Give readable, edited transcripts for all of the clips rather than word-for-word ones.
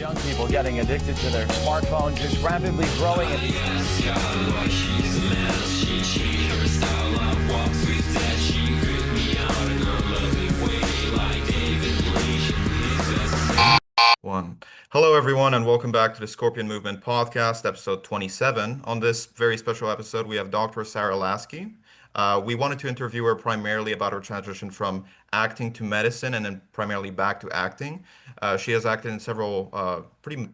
Young people getting addicted to their smartphones is rapidly growing. One. Hello, everyone, and welcome back to the Scorpion Movement Podcast, episode 27. On this very special episode, we have Dr. Sara Laskey. We wanted to interview her primarily about her transition from acting to medicine and then primarily back to acting. She has acted in several pretty,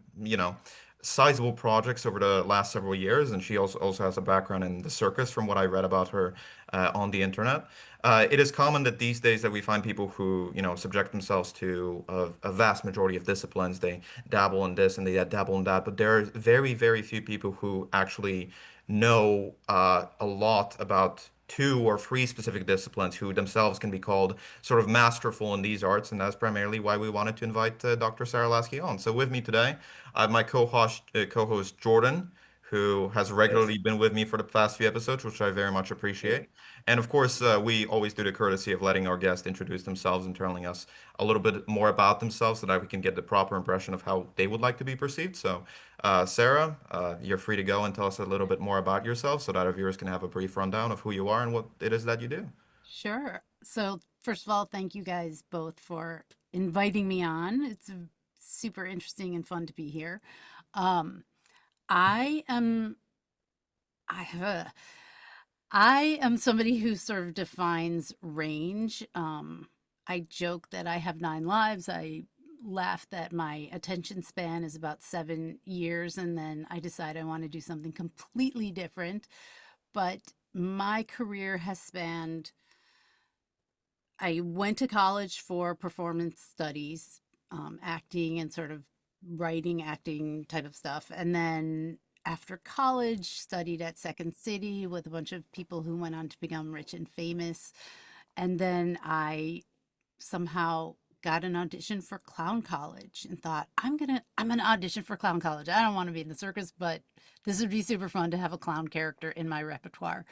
sizable projects over the last several years, and she also has a background in the circus from what I read about her on the internet. It is common that these days that we find people who, subject themselves to a vast majority of disciplines. They dabble in this and they dabble in that, but there are very, very few people who actually know a lot about two or three specific disciplines who themselves can be called sort of masterful in these arts, and that's primarily why we wanted to invite Dr. Sara Laskey on. So with me today, I have my co-host Jordan, who has regularly been with me for the past few episodes, which I very much appreciate. And of course, we always do the courtesy of letting our guests introduce themselves and telling us a little bit more about themselves so that we can get the proper impression of how they would like to be perceived. So, Sarah, you're free to go and tell us a little bit more about yourself so that our viewers can have a brief rundown of who you are and what it is that you do. Sure. So, first of all, thank you guys both for inviting me on. It's super interesting and fun to be here. Um, I am, I have a, I am somebody who sort of defines range. I joke that I have 9 lives. I laugh that my attention span is about 7 years, and then I decide I want to do something completely different. But my career has spanned I went to college for performance studies, acting and sort of writing, acting type of stuff. And then after college, studied at Second City with a bunch of people who went on to become rich and famous. And then I somehow got an audition for clown college and thought, I'm gonna audition for clown college. I don't want to be in the circus, but this would be super fun to have a clown character in my repertoire.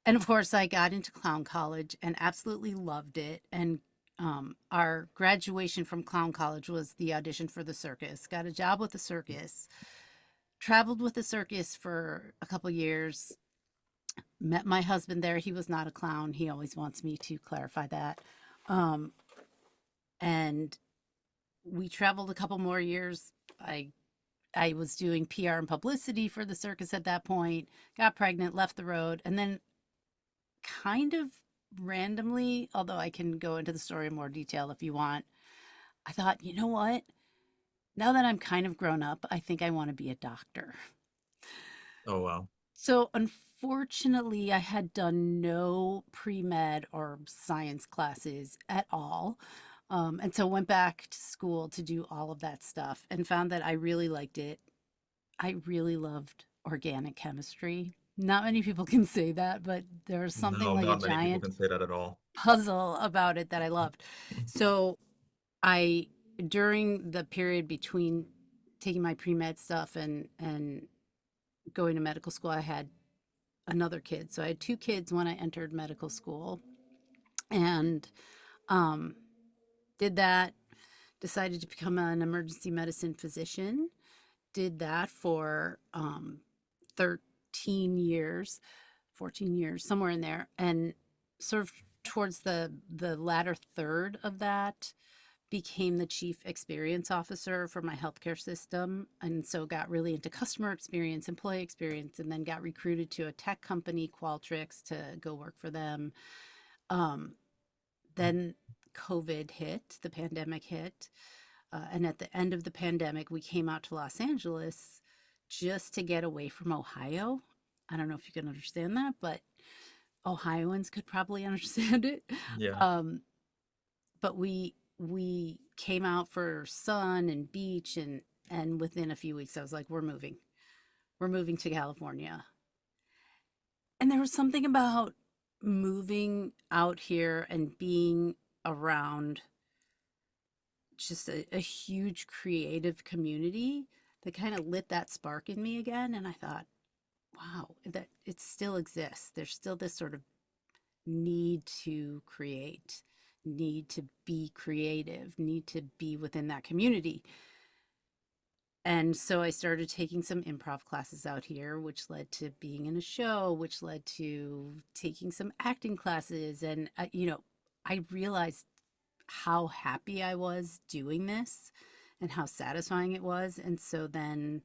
And of course, I got into clown college and absolutely loved it. And our graduation from clown college was the audition for the circus. Got a job with the circus, traveled with the circus for a couple years, met my husband there. He was not a clown. He always wants me to clarify that. Um, and we traveled a couple more years. I was doing PR and publicity for the circus at that point, got pregnant, left the road, and then kind of randomly, although I can go into the story in more detail if you want, I thought, you know what? Now that I'm kind of grown up, I think I want to be a doctor. Oh, wow. So, unfortunately, I had done no pre med or science classes at all. And so went back to school to do all of that stuff and found that I really liked it. I really loved organic chemistry. Not many people can say that, but there was something No, like a not many people giant can say that at all. puzzle about it that I loved. So I during the period between taking my pre-med stuff and going to medical school, I had another kid. So I had two kids when I entered medical school and um did that, decided to become an emergency medicine physician, did that for 13 years, 14 years, somewhere in there. And sort of towards the latter third of that, became the chief experience officer for my healthcare system. And so got really into customer experience, employee experience, and then got recruited to a tech company, Qualtrics, to go work for them. Um, then COVID hit, the pandemic hit. And at the end of the pandemic, we came out to Los Angeles just to get away from Ohio. I don't know if you can understand that, but Ohioans could probably understand it. Yeah. Um, but we came out for sun and beach, and within a few weeks I was like, we're moving to California. And there was something about moving out here and being around just a huge creative community that kind of lit that spark in me again. And I thought, wow, that it still exists. There's still this sort of need to create, need to be creative, need to be within that community. And so I started taking some improv classes out here, which led to being in a show, which led to taking some acting classes. And, I realized how happy I was doing this and how satisfying it was. And so then,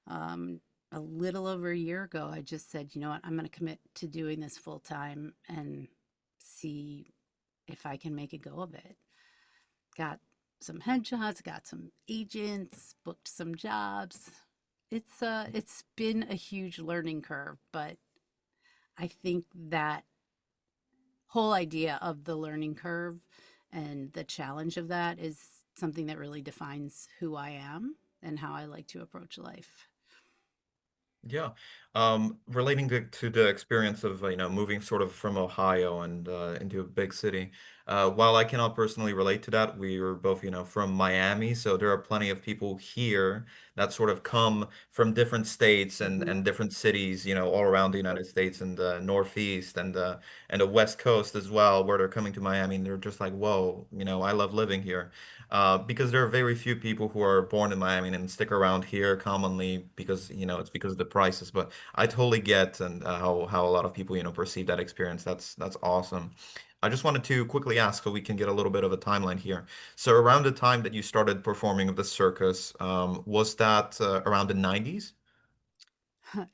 um, a little over a year ago, I just said, you know what, I'm going to commit to doing this full time and see if I can make a go of it. Got some headshots, got some agents, booked some jobs. It's been a huge learning curve, but I think that whole idea of the learning curve and the challenge of that is something that really defines who I am and how I like to approach life. Yeah. Relating to the experience of, moving sort of from Ohio and into a big city, while I cannot personally relate to that, we are both, from Miami, so there are plenty of people here that sort of come from different states Mhm. and different cities, all around the United States and the Northeast and the West Coast as well, where they're coming to Miami and they're just like, whoa, I love living here. Because there are very few people who are born in Miami and stick around here commonly because, it's because of the prices. But I totally get and how a lot of people, perceive that experience. That's awesome. I just wanted to quickly ask so we can get a little bit of a timeline here. So around the time that you started performing with the circus, was that around the 90s?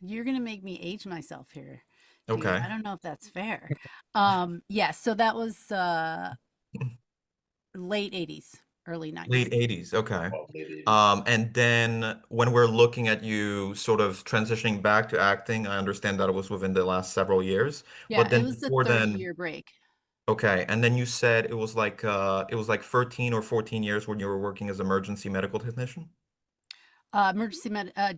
You're gonna make me age myself here, dude. Okay. I don't know if that's fair. Yeah, so that was late 80s, early 90s. Late 80s. Okay. And then when we're looking at you sort of transitioning back to acting, I understand that it was within the last several years. But Yeah, it then was the before then, 30-year break. okay. And then you said it was like 13 or 14 years when you were working as emergency medical technician? Emergency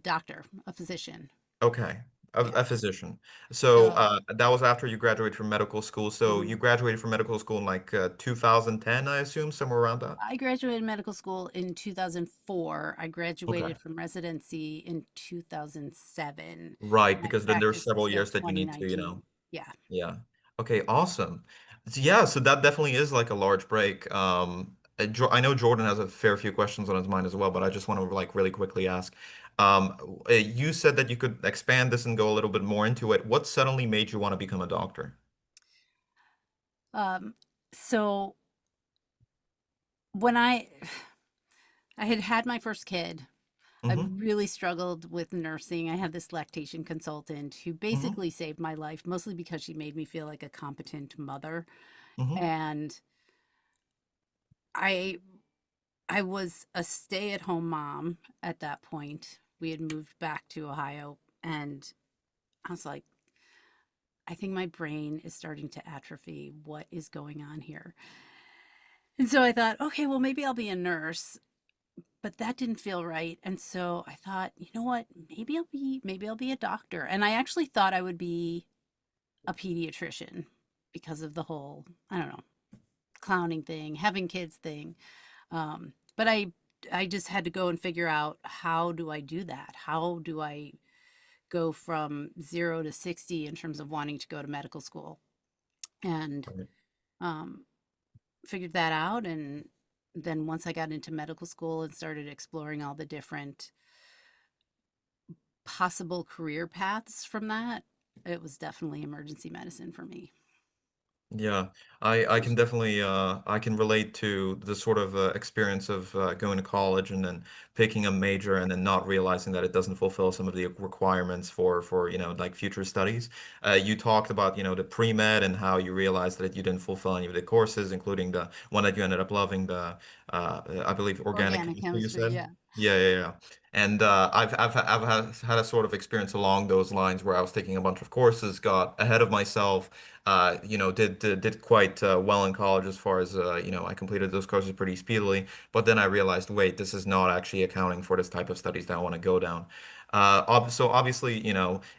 doctor, a physician. Okay. Yeah. A physician. So So that was after you graduated from medical school. So mhm. you graduated from medical school in like 2010, I assume, somewhere around that. I graduated medical school in 2004. I Okay. graduated from residency in 2007. Right, And I because then there's practiced several till years that you need to, 2019. Yeah. Yeah. Okay, awesome. Yeah, so that definitely is like a large break. I know Jordan has a fair few questions on his mind as well, but I just want to like really quickly ask. You said that you could expand this and go a little bit more into it. What suddenly made you want to become a doctor? So when I had had my first kid, I Mm-hmm. really struggled with nursing. I had this lactation consultant who Mm-hmm. basically saved my life, mostly because she made me feel like a competent mother. Mm-hmm. And I I was a stay-at-home mom at that point. We had moved back to Ohio, and I was like, I think my brain is starting to atrophy. What is going on here? And so I thought, okay, well, maybe I'll be a nurse, but that didn't feel right. And so I thought, you know what? Maybe I'll be a doctor. And I actually thought I would be a pediatrician because of the whole, I don't know, clowning thing, having kids thing. But I just had to go and figure out, how do I do that? How do I go from 0 to 60 in terms of wanting to go to medical school? And um, figured that out. And then once I got into medical school and started exploring all the different possible career paths from that, it was definitely emergency medicine for me. Yeah, I can definitely I can relate to the sort of experience of going to college and then picking a major and then not realizing that it doesn't fulfill some of the requirements for like future studies. You talked about the pre-med and how you realized that you didn't fulfill any of the courses, including the one that you ended up loving, the I believe organic Organic chemistry, you chemistry, said. yeah. Yeah, yeah, yeah. And I've had a sort of experience along those lines where I was taking a bunch of courses, got ahead of myself, did quite well in college as far as I completed those courses pretty speedily. But then I realized, wait, this is not actually accounting for this type of studies that I want to go down. So obviously,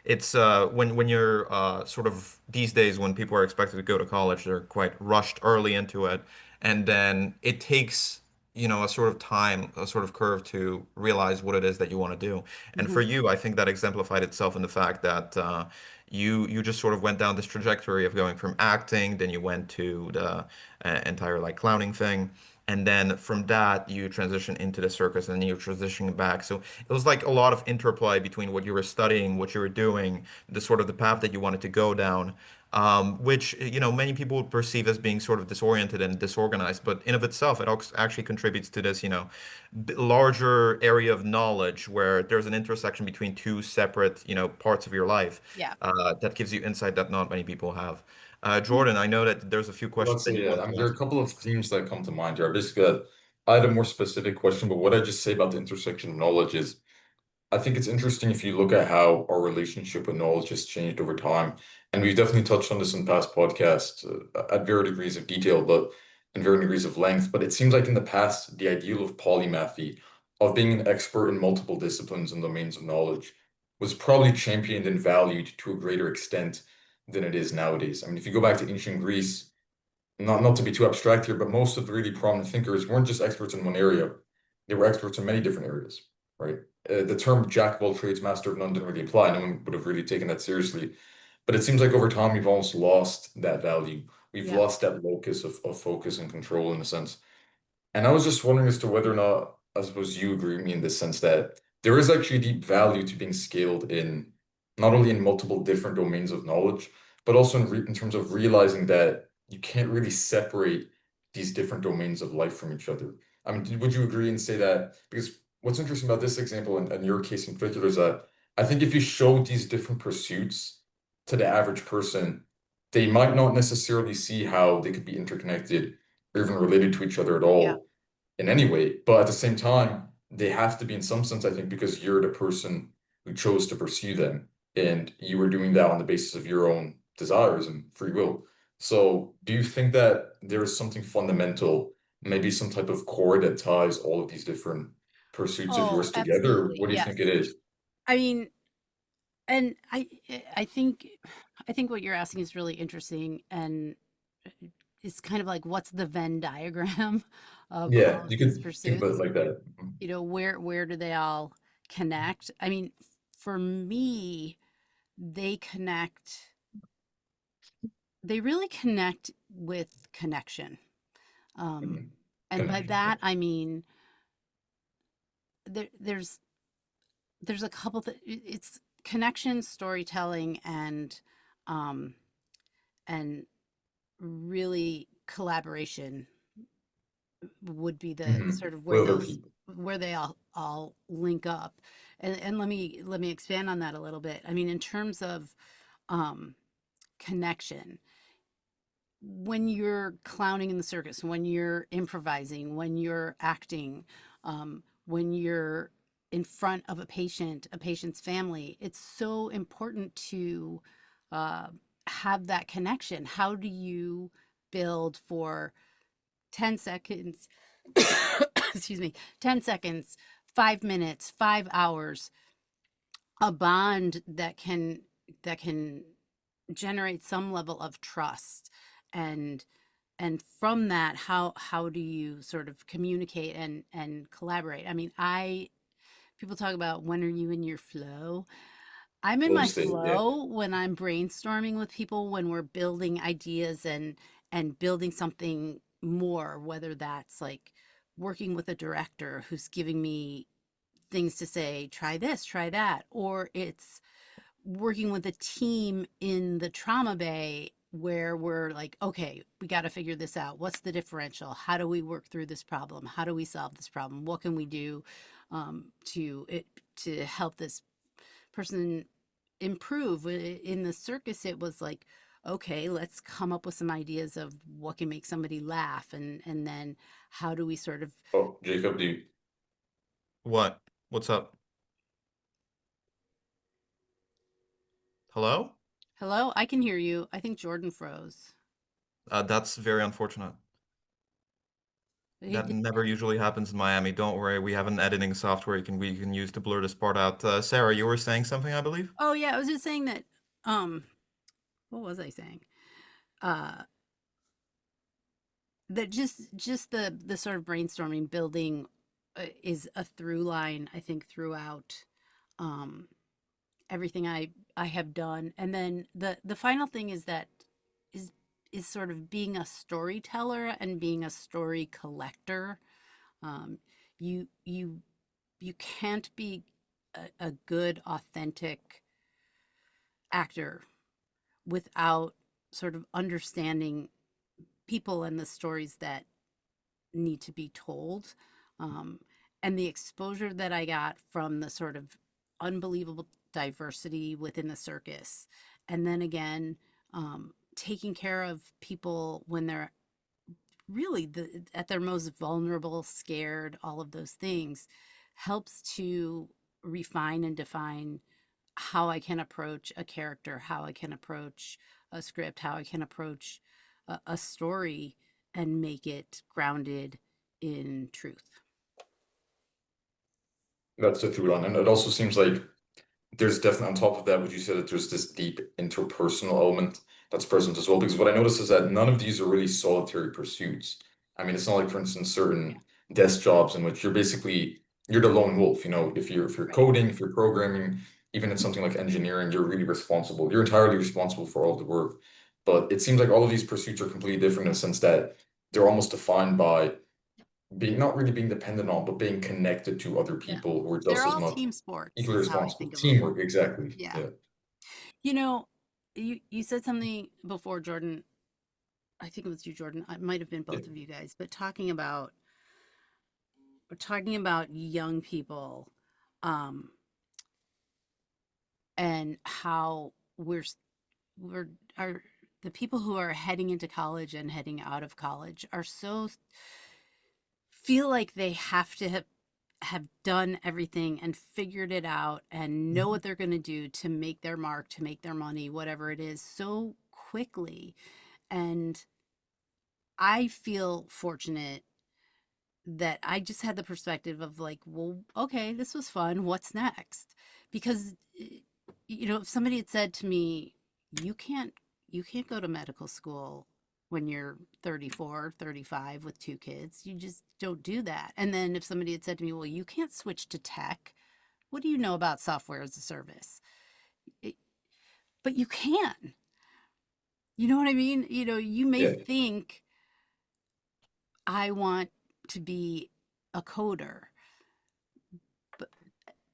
it's when you're sort of these days when people are expected to go to college, they're quite rushed early into it, and then it takes a sort of time, a sort of curve to realize what it is that you want to do. And for Hmm. you, I think that exemplified itself in the fact that you just sort of went down this trajectory of going from acting, then you went to the entire like clowning thing. and then from that you transition into the circus, and then you're transitioning back. So it was like a lot of interplay between what you were studying, what you were doing, the sort of the path that you wanted to go down, which many people would perceive as being sort of disoriented and disorganized, but in of itself it actually contributes to this larger area of knowledge where there's an intersection between two separate parts of your life, Yeah. that gives you insight that not many people have. Mm. Jordan, I know that there's a few questions Let's that say, you yeah, want I mean, to there are ask. a couple of themes that come to mind here. Basically, I had a more specific question, but what I just say about the intersection of knowledge is I think it's interesting if you look at how our relationship with knowledge has changed over time. And we've definitely touched on this in past podcasts at varying degrees of detail, but in varying degrees of length. But it seems like in the past, the ideal of polymathy, of being an expert in multiple disciplines and domains of knowledge, was probably championed and valued to a greater extent than it is nowadays. I mean, if you go back to ancient Greece, not to be too abstract here, but most of the really prominent thinkers weren't just experts in one area. They were experts in many different areas, right? The term jack of all trades, master of none didn't really apply. No one would have really taken that seriously. But it seems like over time we've almost lost that value. We've Yep. lost that locus of focus and control in a sense. And I was just wondering as to whether or not, I suppose you agree with me in this sense that there is actually deep value to being scaled in not only in multiple different domains of knowledge, but also in terms of realizing that you can't really separate these different domains of life from each other. I mean, would you agree and say that? Because what's interesting about this example and your case in particular is that I think if you showed these different pursuits to the average person, they might not necessarily see how they could be interconnected or even related to each other at Yeah. all in any way. But at the same time, they have to be in some sense, I think, because you're the person who chose to pursue them and you were doing that on the basis of your own desires and free will. So do you think that there is something fundamental, maybe some type of core that ties all of these different pursuits of Oh, yours together? Or absolutely. what do you Yes. think it is? I mean, and I think what you're asking is really interesting, and it's kind of like, what's the Venn diagram of Yeah, all of you these could think about it pursuits? like that. Where do they all connect? I mean, for me, they connect. They really connect with connection. Um, Mhm. and by Connection. Yeah. that I mean there's a couple it's connection, storytelling, um, and really collaboration would be the sort of where With other those people. where they all link up. And let me expand on that a little bit. I mean, in terms of um, connection, when you're clowning in the circus, when you're improvising, when you're acting, when you're in front of a patient's family, it's so important to uh, have that connection. How do you build for 10 seconds? Excuse me, 10 seconds, 5 minutes, 5 hours, a bond that can generate some level of trust, and from that, how do you sort of communicate and collaborate? I mean, I people talk about, when are you in your flow? I'm in Flow my state. Yeah. flow when I'm brainstorming with people, when we're building ideas and building something more, whether that's like working with a director who's giving me things to say, try this, try that, or it's working with a team in the trauma bay where we're like, okay, we got to figure this out. What's the differential? How do we work through this problem? How do we solve this problem? What can we do to help this person improve? In the circus, it was like, okay, let's come up with some ideas of what can make somebody laugh, and then how do we sort of. Oh, Jacob, do you? What? What's up? Hello? Hello, I can hear you. I think Jordan froze. That's very unfortunate. He That did. never usually happens in Miami. Don't worry, we have an editing software we can use to blur this part out. Sarah, you were saying something, I believe? Oh yeah, I was just saying that. What was I saying? Uh, that just the sort of brainstorming, building, is a through line, I think, throughout um everything I have done. And then the final thing is is sort of being a storyteller and being a story collector. Um, you you you can't be a good, authentic actor without sort of understanding people and the stories that need to be told. Um, and the exposure that I got from the sort of unbelievable diversity within the circus. And then again, taking care of people when they're really at their most vulnerable, scared, all of those things helps to refine and define how I can approach a character, how I can approach a script, how I can approach a story and make it grounded in truth. That's the through line. And it also seems like there's definitely on top of that, would you say that there's this deep interpersonal element that's present as well? Because what I noticed is that none of these are really solitary pursuits. I mean, it's not like, for instance, certain desk jobs in which you're the lone wolf. You know, if you're Right. coding, if you're programming, even in something like engineering, you're really responsible. You're entirely responsible for all the work. But it seems like all of these pursuits are completely different in the sense that they're almost defined by being not really being dependent on, but being connected to other Yeah. people who are They're just as all much team sports, equally is how I responsible. think of them. Teamwork, exactly. Yeah. Yeah. You know, you said something before, Jordan. I think it was you, Jordan. It might have been Yeah. both of you guys, but talking about young people, um, and how we're are the people who are heading into college and heading out of college are so feel like they have to have done everything and figured it out and know what they're going to do to make their mark, to make their money, whatever it is, so quickly. And I feel fortunate that I just had the perspective of like, well, okay, this was fun. What's next? Because if somebody had said to me, you can't you can't go to medical school when you're 34, 35 with two kids. You just don't do that. And then if somebody had said to me, well, you can't switch to tech. What do you know about software as a service? It- but you can. You know what I mean? You may Yeah. think I want to be a coder. But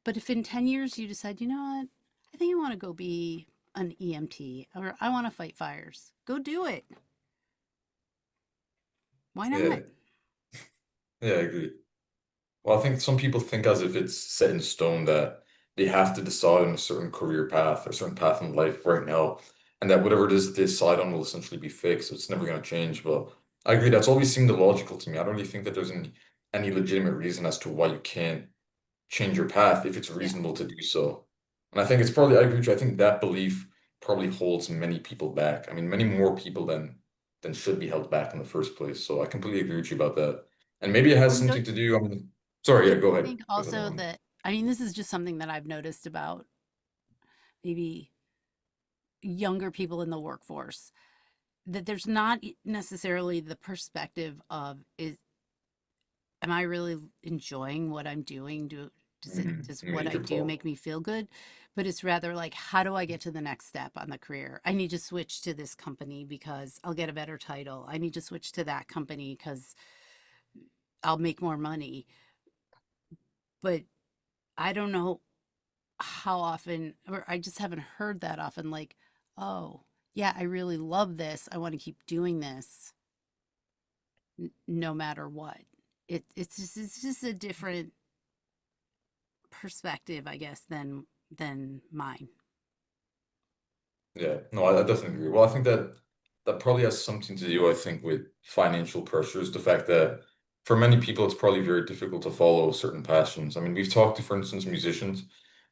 but if in 10 years you decide, you know what, I think I want to go be an EMT or I want to fight fires, go do it. Why Yeah. not? Yeah, I agree. Well, I think some people think as if it's set in stone that they have to decide on a certain career path or a certain path in life right now, and that whatever it is they decide on will essentially be fixed. So it's never going to change. But I agree. That's always seemed illogical to me. I don't really think that there's any legitimate reason as to why you can't change your path if it's Yeah. reasonable to do so. And I think it's probably, I agree with you. I think that belief probably holds many people back. I mean, many more people than should be held back in the first place. So I completely agree with you about that. And maybe it has And something don't to do, I mean, sorry, yeah, go you ahead. think Go ahead, also Naomi. that, I mean, this is just something that I've noticed about maybe younger people in the workforce, that there's not necessarily the perspective of, am I really enjoying what I'm doing? Does what I Major do problem. make me feel good? But it's rather like, how do I get to the next step on the career? I need to switch to this company because I'll get a better title. I need to switch to that company because I'll make more money. But I don't know how often, or I just haven't heard that often, like, oh, yeah, I really love this. I want to keep doing this no matter what. It's just a different perspective, I guess, than mine. Yeah, no, I definitely agree. Well, I think that probably has something to do, I think, with financial pressures. The fact that for many people, it's probably very difficult to follow certain passions. I mean, we've talked to, for instance,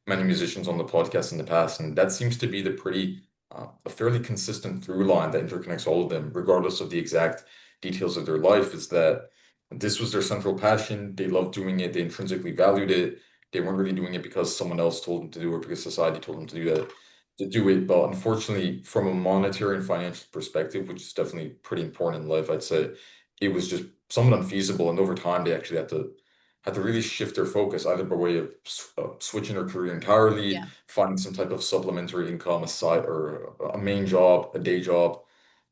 many musicians on the podcast in the past, and that seems to be a fairly consistent through line that interconnects all of them, regardless of the exact details of their life, is that this was their central passion. They loved doing it. They intrinsically valued it. They weren't really doing it because someone else told them to do it, because society told them to do that to do it. But unfortunately, from a monetary and financial perspective, which is definitely pretty important in life, I'd say it was just somewhat unfeasible. And over time, they actually had to really shift their focus either by way of switching their career entirely, Yeah. finding some type of supplementary income, a side or a main job, a day job.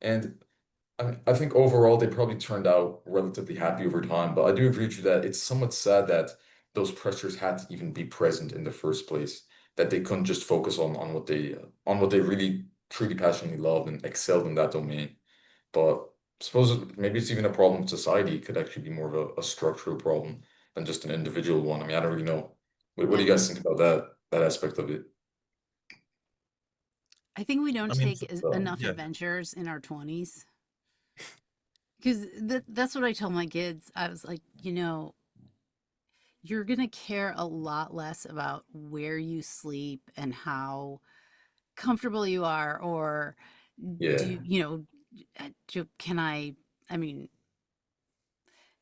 And I think overall they probably turned out relatively happy over time, but I do agree with you that it's somewhat sad that those pressures had to even be present in the first place, that they couldn't just focus on what they really truly passionately loved and excelled in that domain. But I suppose maybe it's even a problem with society. It could actually be more of a structural problem than just an individual one. I mean, I don't really know. What do Yeah. you guys think about that aspect of it? I think we don't I mean, take enough yeah, adventures in our 20s. Because that's what I tell my kids. I was like, you're going to care a lot less about where you sleep and how comfortable you are, or Yeah, can I mean,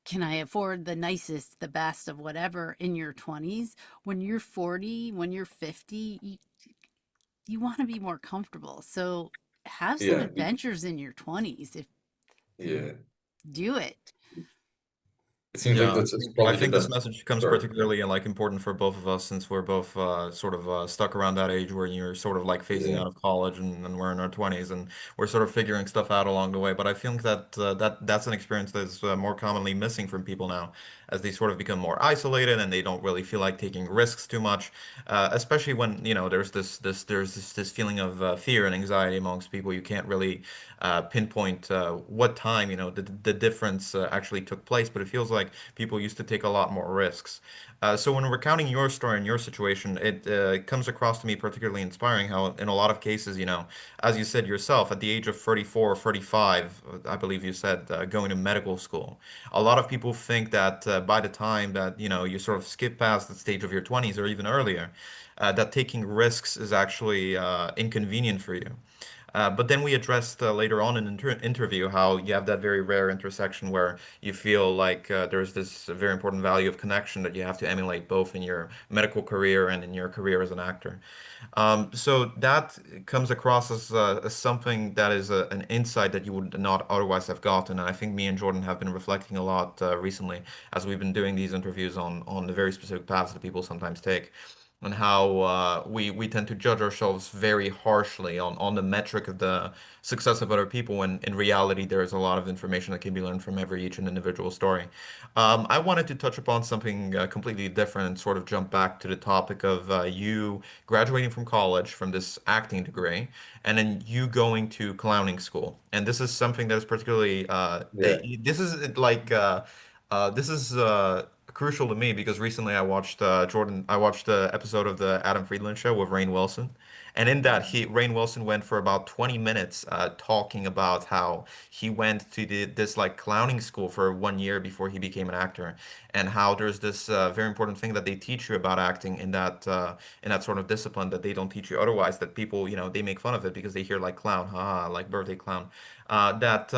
can I afford the nicest, the best of whatever in your 20s? When you're 40, when you're 50, you want to be more comfortable. So have some yeah, adventures in your 20s. If yeah. do it. It seems like yeah, that's I probably the think this best. message comes Sorry. Yeah, particularly like important for both of us since we're both sort of stuck around that age where you're sort of like phasing yeah, out of college and we're in our 20s and we're sort of figuring stuff out along the way. But I think that that's an experience that's more commonly missing from people now as they sort of become more isolated and they don't really feel like taking risks too much, especially when there's this feeling of fear and anxiety amongst people. You can't really pinpoint what time the difference actually took place, but it feels like people used to take a lot more risks. So when recounting your story and your situation, it comes across to me particularly inspiring how in a lot of cases, as you said yourself, at the age of 34 or 45, I believe you said, going to medical school, a lot of people think that by the time that, you sort of skip past the stage of your 20s or even earlier, that taking risks is actually inconvenient for you. But then we addressed later on in an interview how you have that very rare intersection where you feel like there's this very important value of connection that you have to emulate both in your medical career and in your career as an actor. So that comes across as something that is an insight that you would not otherwise have gotten. And I think me and Jordan have been reflecting a lot recently as we've been doing these interviews on the very specific paths that people sometimes take and how we tend to judge ourselves very harshly on the metric of the success of other people when in reality there's a lot of information that can be learned from every each and individual story. I wanted to touch upon something completely different and sort of jump back to the topic of you graduating from college from this acting degree and then you going to clowning school. And this is something that is particularly yeah. this is crucial to me because recently I watched I watched the episode of the Adam Friedland show with Rainn Wilson. And in that, Rainn Wilson went for about 20 minutes talking about how he went to this like clowning school for 1 year before he became an actor, and how there's this very important thing that they teach you about acting in that sort of discipline that they don't teach you otherwise. That people, they make fun of it because they hear like clown, haha, like birthday clown. That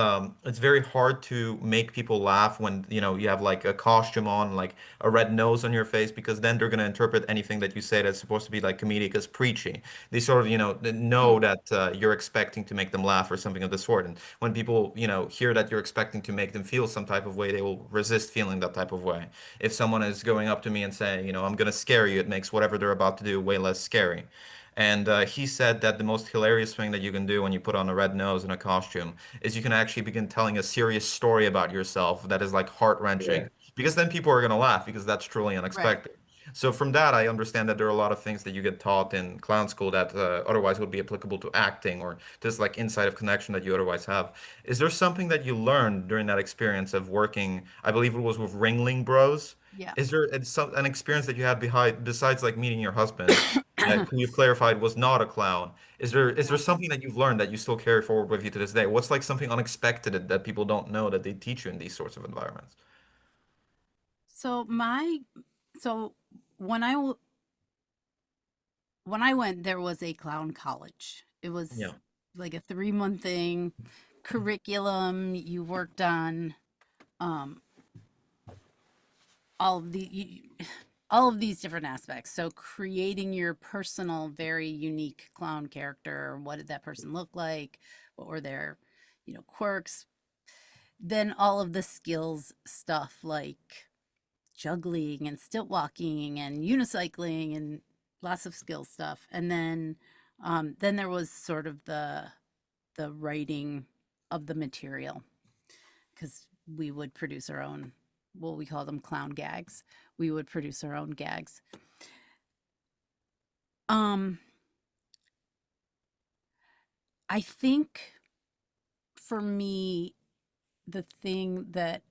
it's very hard to make people laugh when you have like a costume on, like a red nose on your face, because then they're gonna interpret anything that you say that's supposed to be like comedic as preachy. They sort of know Mm. that you're expecting to make them laugh or something of the sort. And when people hear that you're expecting to make them feel some type of way, they will resist feeling that type of way. If someone is going up to me and saying, I'm gonna scare you, it makes whatever they're about to do way less scary. And he said that the most hilarious thing that you can do when you put on a red nose and a costume is you can actually begin telling a serious story about yourself that is like Yeah. heart-wrenching. Because then people are going to laugh because that's truly Right. unexpected. So from that, I understand that there are a lot of things that you get taught in clown school that otherwise would be applicable to acting or just like insight of connection that you otherwise have. Is there something that you learned during that experience of working, I believe it was with Ringling Bros? Yeah. Is there an experience that you had behind besides like meeting your husband, who you've clarified was not a clown? Is there Yeah. something that you've learned that you still carry forward with you to this day? What's like something unexpected that people don't know that they teach you in these sorts of environments? So my so when when I went, there was a clown college. It was Yeah. like a 3 month thing, curriculum. You worked on um, all of all of these different aspects. So creating your personal, very unique clown character. What did that person look like? What were their, quirks? Then all of the skills stuff like juggling and stilt walking and unicycling and lots of skill stuff. And then there was sort of the writing of the material, because we would produce our own, well, we call them clown gags. We would produce our own gags. I think for me, the thing that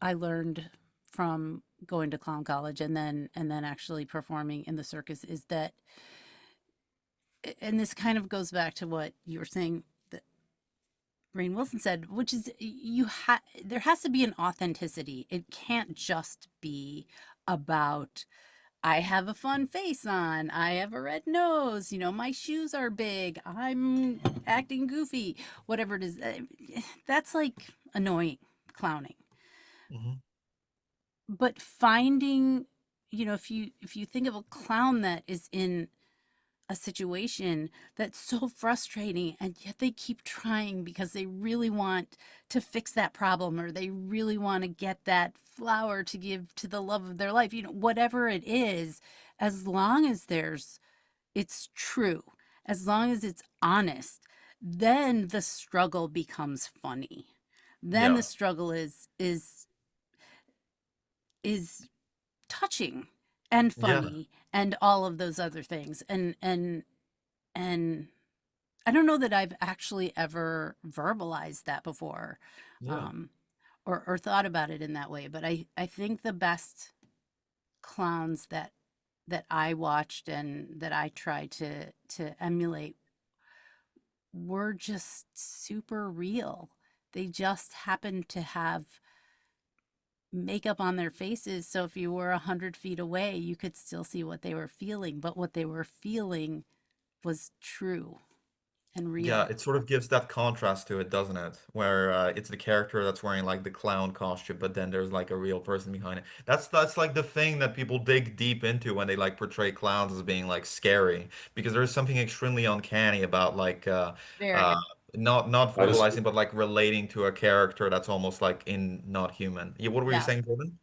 I learned from going to clown college and then actually performing in the circus is that, and this kind of goes back to what you were saying that Rainn Wilson said, which is there has to be an authenticity. It can't just be about, I have a fun face on, I have a red nose, my shoes are big, I'm acting goofy, whatever it is. That's like annoying clowning. Hmm. But finding, if you think of a clown that is in a situation that's so frustrating and yet they keep trying because they really want to fix that problem, or they really want to get that flower to give to the love of their life, whatever it is, as long as it's true, as long as it's honest, then the struggle becomes funny. Then the Yeah. struggle is touching and Yeah. funny and all of those other things. And I don't know that I've actually ever verbalized that before, Yeah. um, or thought about it in that way. But I think the best clowns that I watched and that I tried to emulate were just super real. They just happened to have makeup on their faces, so if you were 100 feet away, you could still see what they were feeling, but what they were feeling was true and Yeah, real. it sort of gives that contrast to it, doesn't it? Where it's the character that's wearing like the clown costume, but then there's like a real person behind it. That's like the thing that people dig deep into when they like portray clowns as being like scary, because there's something extremely uncanny about like uh Very. not I just verbalizing, but like relating to a character that's almost like in not human. Yeah, what were you Yeah. saying, Jordan?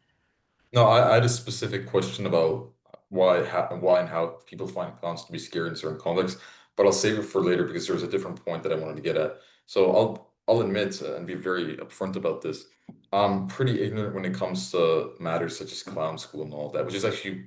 No, I had a specific question about why and how people find clowns to be scary in certain contexts, but I'll save it for later because there was a different point that I wanted to get at. So I'll admit and be very upfront about this. I'm pretty ignorant when it comes to matters such as clown school and all that, which is actually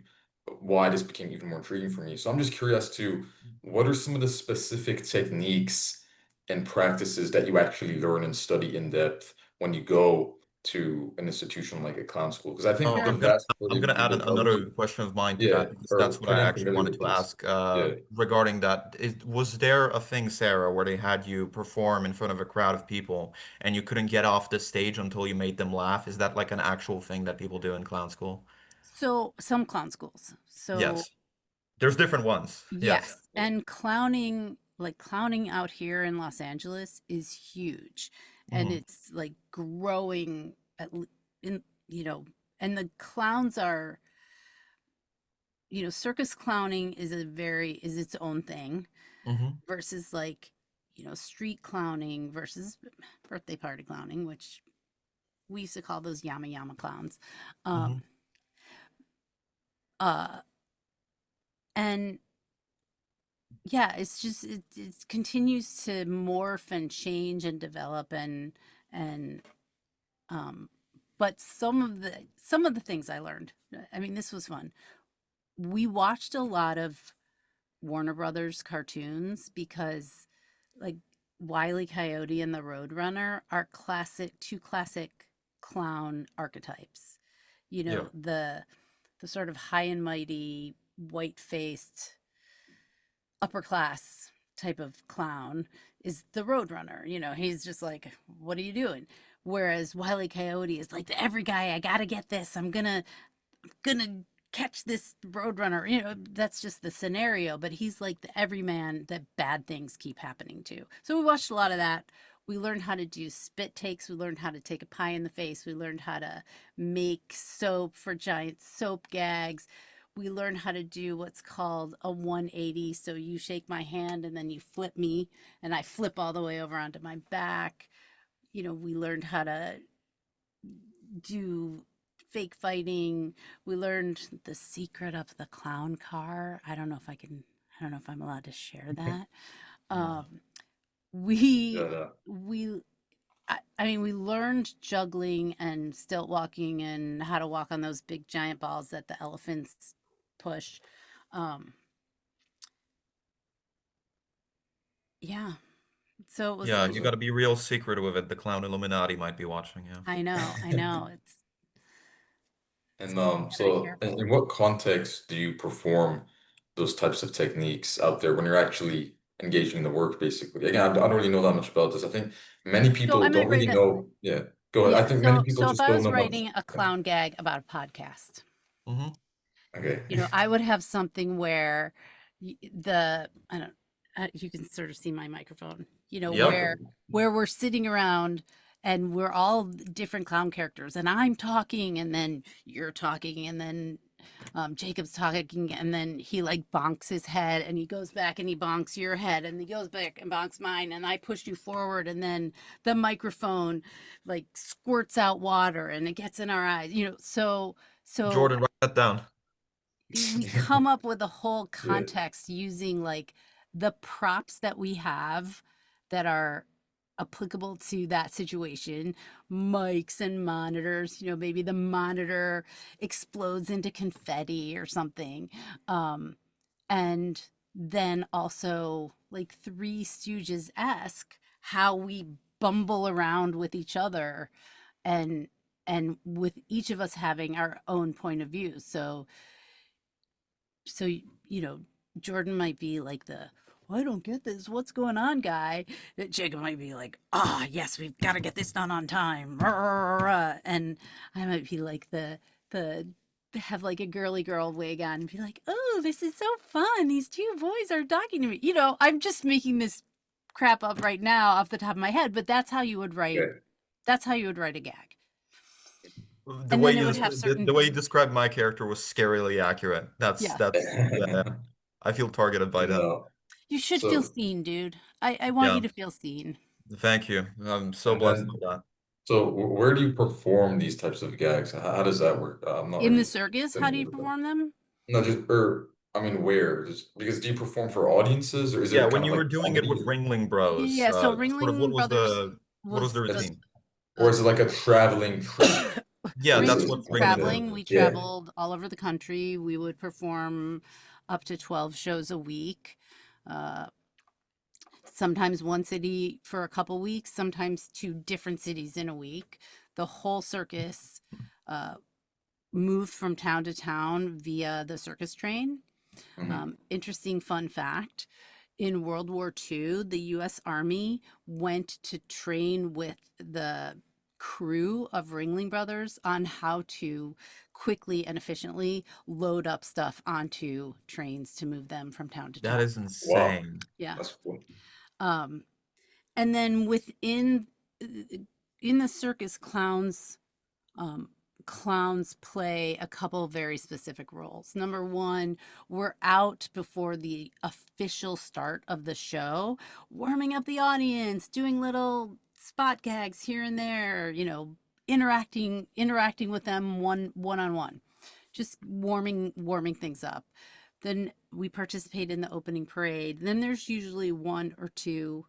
why this became even more intriguing for me. So I'm just curious to what are some of the specific techniques and practices that you actually learn and study in depth when you go to an institution like a clown school? Because I think Oh, the Sure. vast I'm majority gonna of add people probably, another question of mine to yeah, that, because are that's what I pretty actually unfamiliar wanted with to this. ask Yeah. regarding that. Was there a thing, Sarah, where they had you perform in front of a crowd of people and you couldn't get off the stage until you made them laugh? Is that like an actual thing that people do in clown school? So some clown schools. So Yes. There's different ones. Yes. yes, and clowning, like clowning out here in Los Angeles is huge, and Hmm. it's like growing in, and the clowns are, circus clowning is its own thing Hmm. versus like, street clowning versus birthday party clowning, which we used to call those yama yama clowns. Hmm. Um, uh, and yeah, it's just it continues to morph and change and develop and um but some of the things I learned, I mean, this was fun. We watched a lot of Warner Brothers cartoons because, like, Wile E. Coyote and the Roadrunner are two classic clown archetypes. Yeah. The sort of high and mighty, white-faced, upper class type of clown is the Roadrunner. He's just like, "What are you doing?" Whereas Wile E. Coyote is like the every guy. I gotta get this. I'm gonna catch this Roadrunner. That's just the scenario. But he's like the everyman that bad things keep happening to. So we watched a lot of that. We learned how to do spit takes. We learned how to take a pie in the face. We learned how to make soap for giant soap gags. We learned how to do what's called a 180. So you shake my hand and then you flip me, and I flip all the way over onto my back. We learned how to do fake fighting. We learned the secret of the clown car. I don't know if I'm allowed to share that. No. We Yeah, we I mean, we learned juggling and stilt walking and how to walk on those big giant balls that the elephants push. Um, yeah. So it was, Yeah, it you was, got to be real secret with it. The clown Illuminati might be watching. Yeah. I know. It's And gotta be very so careful. in what context do you perform those types of techniques out there when you're actually engaging in the work, basically? Again, I don't really know that much about this. I think many So I people don't might really write a, know. Yeah, go ahead. I yeah. think many people So if just I don't was know much. writing a Yeah. clown gag about a podcast, Hmm. Okay. I would have something where I don't, you can sort of see my microphone, Yep. where we're sitting around and we're all different clown characters and I'm talking and then you're talking and then Jacob's talking and then he like bonks his head and he goes back and he bonks your head and he goes back and bonks mine and I push you forward and then the microphone like squirts out water and it gets in our eyes, so Jordan, write that down. we come up with a whole Yeah. context using like the props that we have that are applicable to that situation, mics and monitors, maybe the monitor explodes into confetti or something, and then also like Three Stooges-esque how we bumble around with each other and with each of us having our own point of view. So Jordan might be like the I don't get this. What's going on, guy? Jacob might be like, yes, we've got to get this done on time. And I might be like the have like a girly girl wig on and be like, oh, this is so fun. These two boys are talking to me. I'm just making this crap up right now off the top of my head, but that's how you would write. Okay. That's how you would write a gag, The and way then it you would have the certain. way you described my character was scarily accurate. Yeah, Yeah. I feel targeted by that. No. you should feel So seen, dude. I want you Yeah. to feel seen. Thank you. I'm so and blessed then by that. so where do you perform these types of gags? How does that work? I'm not In the really circus, how do familiar you with them. perform them? No, just or I mean, where? Just because do you perform for audiences or is Yeah, it when kind of you were like doing it comedy with Ringling Bros, Yeah, so sort of Ringling Brothers what was was the the it's, routine? or is it like a traveling troupe? Yeah, that's Ringling what was Ringling was. traveling. We Yeah. traveled all over the country. We would perform up to 12 shows a week. Uh, Sometimes one city for a couple weeks, sometimes two different cities in a week. The whole circus uh, moved from town to town via the circus train. Mhm. Interesting fun fact, in World War II, the US Army went to train with the crew of Ringling Brothers on how to quickly and efficiently load up stuff onto trains to move them from town to That town. is Wow, insane. Yeah. that's cool. Um, and then in the circus, um, clowns play a couple very specific roles. Number one, we're out before the official start of the show, warming up the audience, doing little spot gags here and there, interacting with them one on one, just warming things up. Then we participate in the opening parade. Then there's usually one or two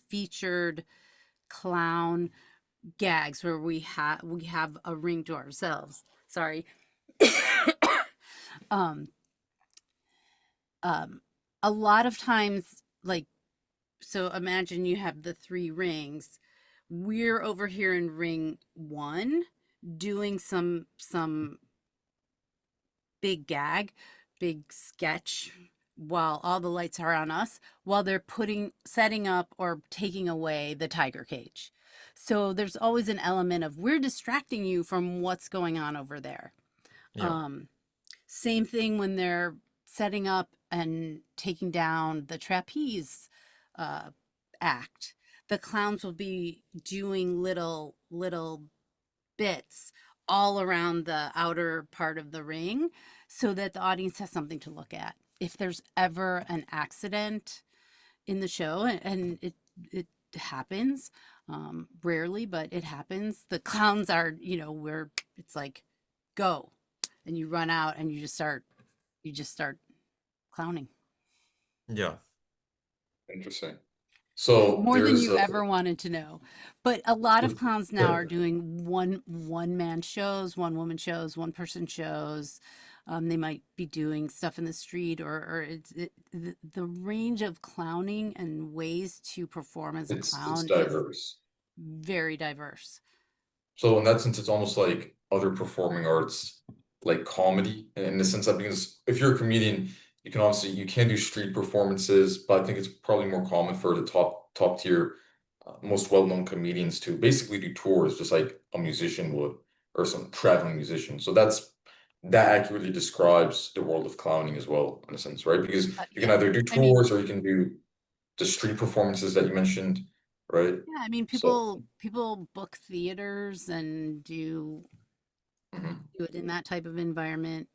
featured clown gags where we have a ring to ourselves. Sorry. um a lot of times, like, so imagine you have the three rings. We're over here in ring one doing some big gag, big sketch while all the lights are on us, while they're setting up or taking away the tiger cage. So there's always an element of we're distracting you from what's going on over there. Yeah. Um, Same thing when they're setting up and taking down the trapeze uh, act. The clowns will be doing little bits all around the outer part of the ring so that the audience has something to look at. If there's ever an accident in the show, and it happens, rarely, but it happens, the clowns are, where it's like, go, and you run out and you just start clowning. Yeah. Interesting. So More than there's you ever wanted to know. But a lot of clowns now Good. are doing one man shows, one woman shows, one person shows. They might be doing stuff in the street, or the range of clowning and ways to perform as a It's clown is diverse. very diverse. So in that sense, it's almost like other performing arts, like comedy, in the sense that because if you're a comedian, you can obviously you can do street performances, but I think it's probably more common for the top tier, most well-known comedians to basically do tours, just like a musician would, or some traveling musician. So that accurately describes the world of clowning as well, in a sense, right? Because you can Yeah, either do I mean, tours or you can do the street performances that you mentioned, right? yeah, I mean, So. people book theaters and Mhm. do it in that type of environment.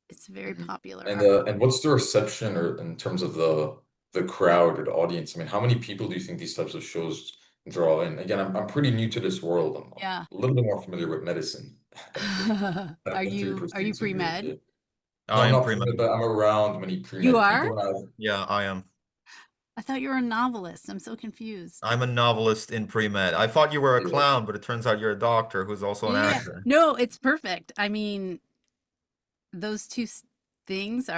It's very Mhm. popular And art. and what's the reception or in terms of the crowd or the audience? I mean, how many people do you think these types of shows draw in? Again, I'm pretty new to this world. I'm Yeah. a little bit more familiar with medicine, thankfully. I've Are been through you pursuits of years. pre-med? Yeah. No, I I'm am not pre-med, pre-med. but I'm around many You pre-med are? people, and I Yeah, I am. I thought you were a novelist. I'm so confused. I'm a novelist in pre-med. I thought you were a yeah. clown, but it turns out you're a doctor who's also an Yeah. actor. No, it's perfect. I mean, those things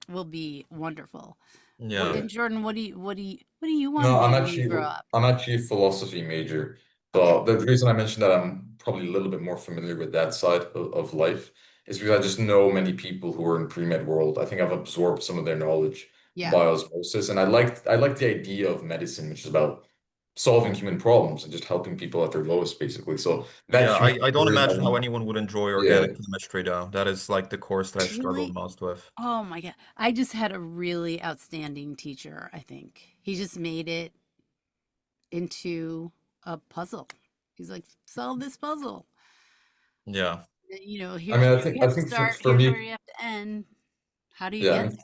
will be wonderful. Yeah. And Jordan, what do you want to No, be when you grow up? I'm actually a philosophy major. Okay. But the reason I mentioned that I'm probably a little bit more familiar with that side of life is because I just know many people who are in pre-med world. I think I've absorbed some of their knowledge Yeah. by osmosis. And I like the idea of medicine, which is about solving human problems and just helping people at their lowest, basically. So that Yeah, I don't humanitarian imagine how element, anyone would enjoy yeah. organic chemistry though. That is like the course that I've struggled Really? most with. Oh my God. I just had a really outstanding teacher, I think. He just made it into a puzzle. He's like, solve this puzzle. Yeah. I mean, Here's where you I have to think start, for here's where me, you have to end. How do you yeah, I get mean,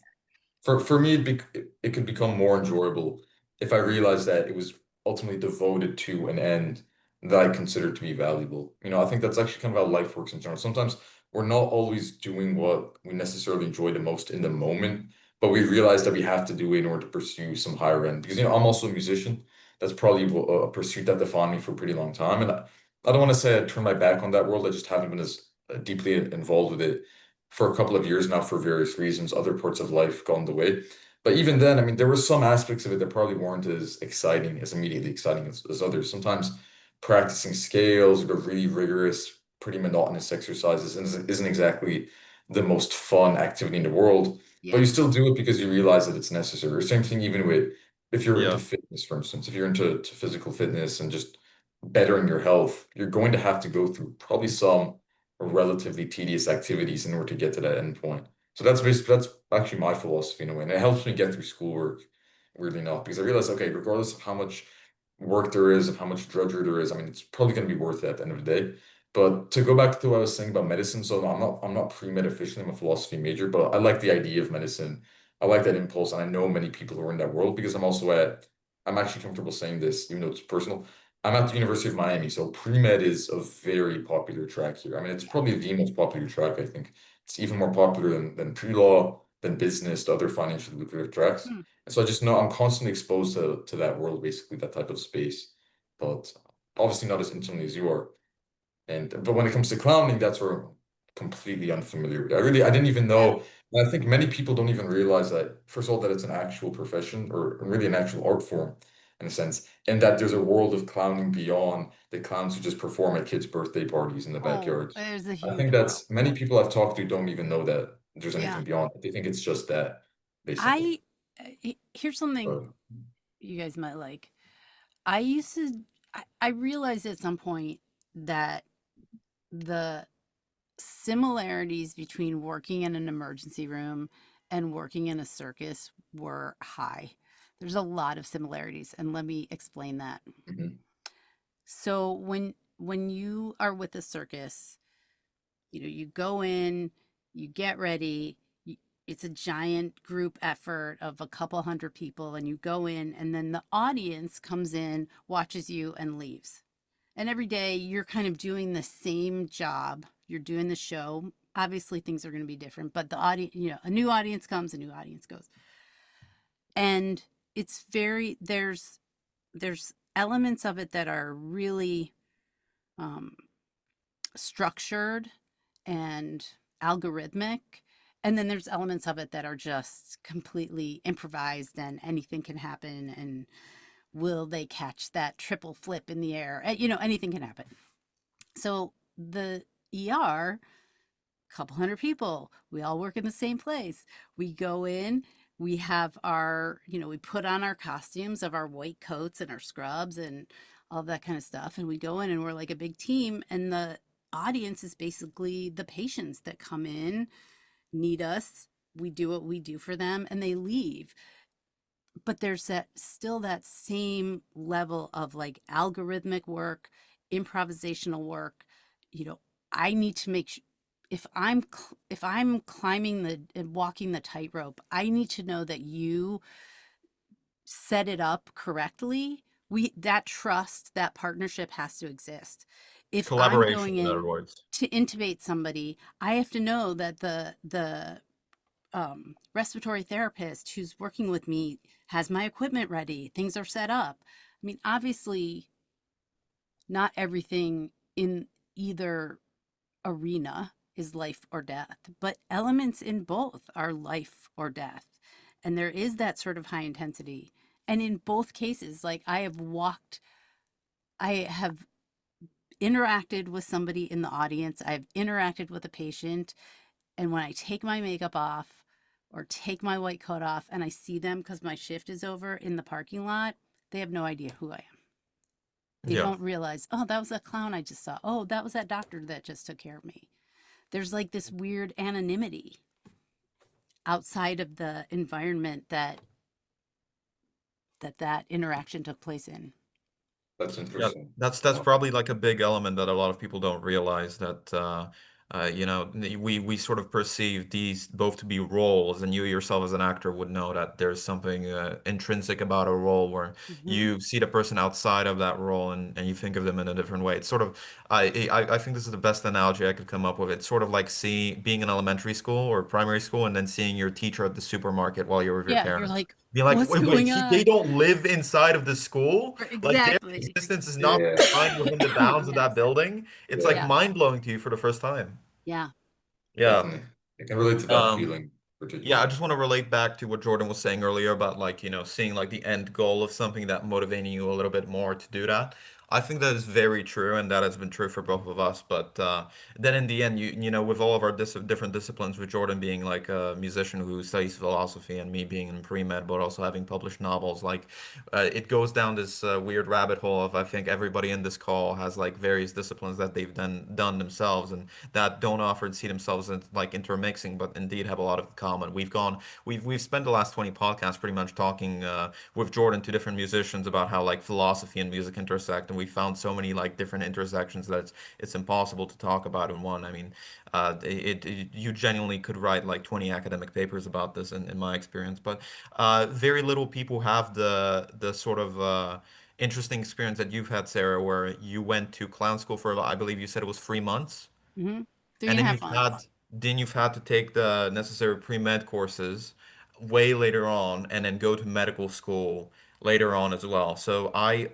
for me, it could become more enjoyable if I realized that it was ultimately devoted to an end that I consider to be valuable. I think that's actually kind of how life works in general. Sometimes we're not always doing what we necessarily enjoy the most in the moment, but we realize that we have to do it in order to pursue some higher end. Because, I'm also a musician. That's probably a pursuit that defined me for a pretty long time. And I don't want to say I turned my back on that world. I just haven't been as deeply involved with it for a couple of years now for various reasons. Other parts of life gone the way. But even then, I mean, there were some aspects of it that probably weren't as exciting, as immediately exciting as others. Sometimes practicing scales or the really rigorous, pretty monotonous exercises isn't exactly the most fun activity in the world, but Yeah. you still do it because you realize that it's necessary. Same thing even with if you're into Yeah. fitness, for instance, if you're into physical fitness and just bettering your health, you're going to have to go through probably some relatively tedious activities in order to get to that end point. So that's actually my philosophy in a way, and it helps me get through schoolwork, weirdly enough, because I realize, okay, regardless of how much work there is, of how much drudgery there is, I mean, it's probably going to be worth it at the end of the day. But to go back to what I was saying about medicine, so no, I'm not pre-med officially, I'm a philosophy major, but I like the idea of medicine. I like that impulse, and I know many people who are in that world because I'm actually comfortable saying this, even though it's personal. I'm at the University of Miami, so pre-med is a very popular track here. I mean, it's Yeah. probably the most popular track, I think. It's even more popular than pre-law, than business, the other financial lucrative tracks. Hmm. And so I just know I'm constantly exposed to that world, basically, that type of space. But obviously not as intimately as you are. But when it comes to clowning, that's where I'm completely unfamiliar with. I didn't even Yeah. know. And I think many people don't even realize that, first of all, that it's an actual profession or really an actual art form in a sense, and that there's a world of clowning beyond the clowns who just perform at kids' birthday parties in the Oh, backyards. there's a I think huge world. that's many people I've talked to don't even know that there's Yeah. anything beyond it. They think it's just that, basically. I Here's something But, you guys might like. I used to I realized at some point that the similarities between working in an emergency room and working in a circus were high. There's a lot of similarities, and let me explain that. mhm, So when you are with a circus, you go in, you get ready, it's a giant group effort of a couple hundred people, and you go in, and then the audience comes in, watches you, and leaves. And every day you're kind of doing the same job. You're doing the show. Obviously, things are going to be different, but the audience, a new audience comes, a new audience goes. And it's very there's elements of it that are really um, structured and algorithmic, and then there's elements of it that are just completely improvised and anything can happen, and will they catch that triple flip in the air? Anything can happen. So the ER, couple hundred people, we all work in the same place. We go in, we have our, we put on our costumes of our white coats and our scrubs and all that kind of stuff, and we go in and we're like a big team, and the audience is basically the patients that come in, need us, we do what we do for them, and they leave. But there's that same level of like algorithmic work, improvisational work. you know I need to make sure, if I'm climbing the and walking the tightrope, I need to know that you set it up correctly. That trust, that partnership has to exist. If I'm Collaboration, going in other in words. to intubate somebody, I have to know that the respiratory therapist who's working with me has my equipment ready, things are set up. I mean, obviously, not everything in either arena is life or death, but elements in both are life or death. And there is that sort of high intensity. And in both cases, like I have interacted with somebody in the audience, I've interacted with a patient, and when I take my makeup off or take my white coat off and I see them because my shift is over in the parking lot, they have no idea who I am. They Yeah. don't realize, oh, that was that clown I just saw. Oh, that was that doctor that just took care of me. There's like this weird anonymity outside of the environment that interaction took place in. That's Yeah, interesting. that's probably like a big element that a lot of people don't realize that we sort of perceive these both to be roles, and you yourself as an actor would know that there's something intrinsic about a role where Hmm. you see the person outside of that role and you think of them in a different way. It's sort of I think this is the best analogy I could come up with. It's sort of like being in elementary school or primary school and then seeing your teacher at the supermarket while you're with your Yeah, you're parents. like, Be like, what's going they on? don't live inside of the school. Like their Exactly. existence is not Yeah, confined within the bounds of that Yes. building. It's like yeah, Yeah. mind-blowing to you for the first time. Yeah. Yeah. definitely. I can relate to that Um, feeling yeah, I particularly. just want to relate back to what Jordan was saying earlier about like, seeing like the end goal of something that motivating you a little bit more to do that. I think that is very true, and that has been true for both of us. But then in the end, with all of our different disciplines, with Jordan being like a musician who studies philosophy, and me being in pre-med, but also having published novels, like it goes down this weird rabbit hole of I think everybody in this call has like various disciplines that they've done themselves, and that don't often see themselves in like intermixing, but indeed have a lot of common. We've spent the last 20 podcasts pretty much talking with Jordan to different musicians about how like philosophy and music intersect, and we found so many like different intersections that it's impossible to talk about in one. I mean, you genuinely could write like 20 academic papers about this in my experience, but very little people have the sort of interesting experience that you've had, Sarah, where you went to clown school for, I believe you said it was 3 months. Hmm. Three And and a then half months. you've had to take the necessary pre-med courses way later on and then go to medical school later on as well. So I've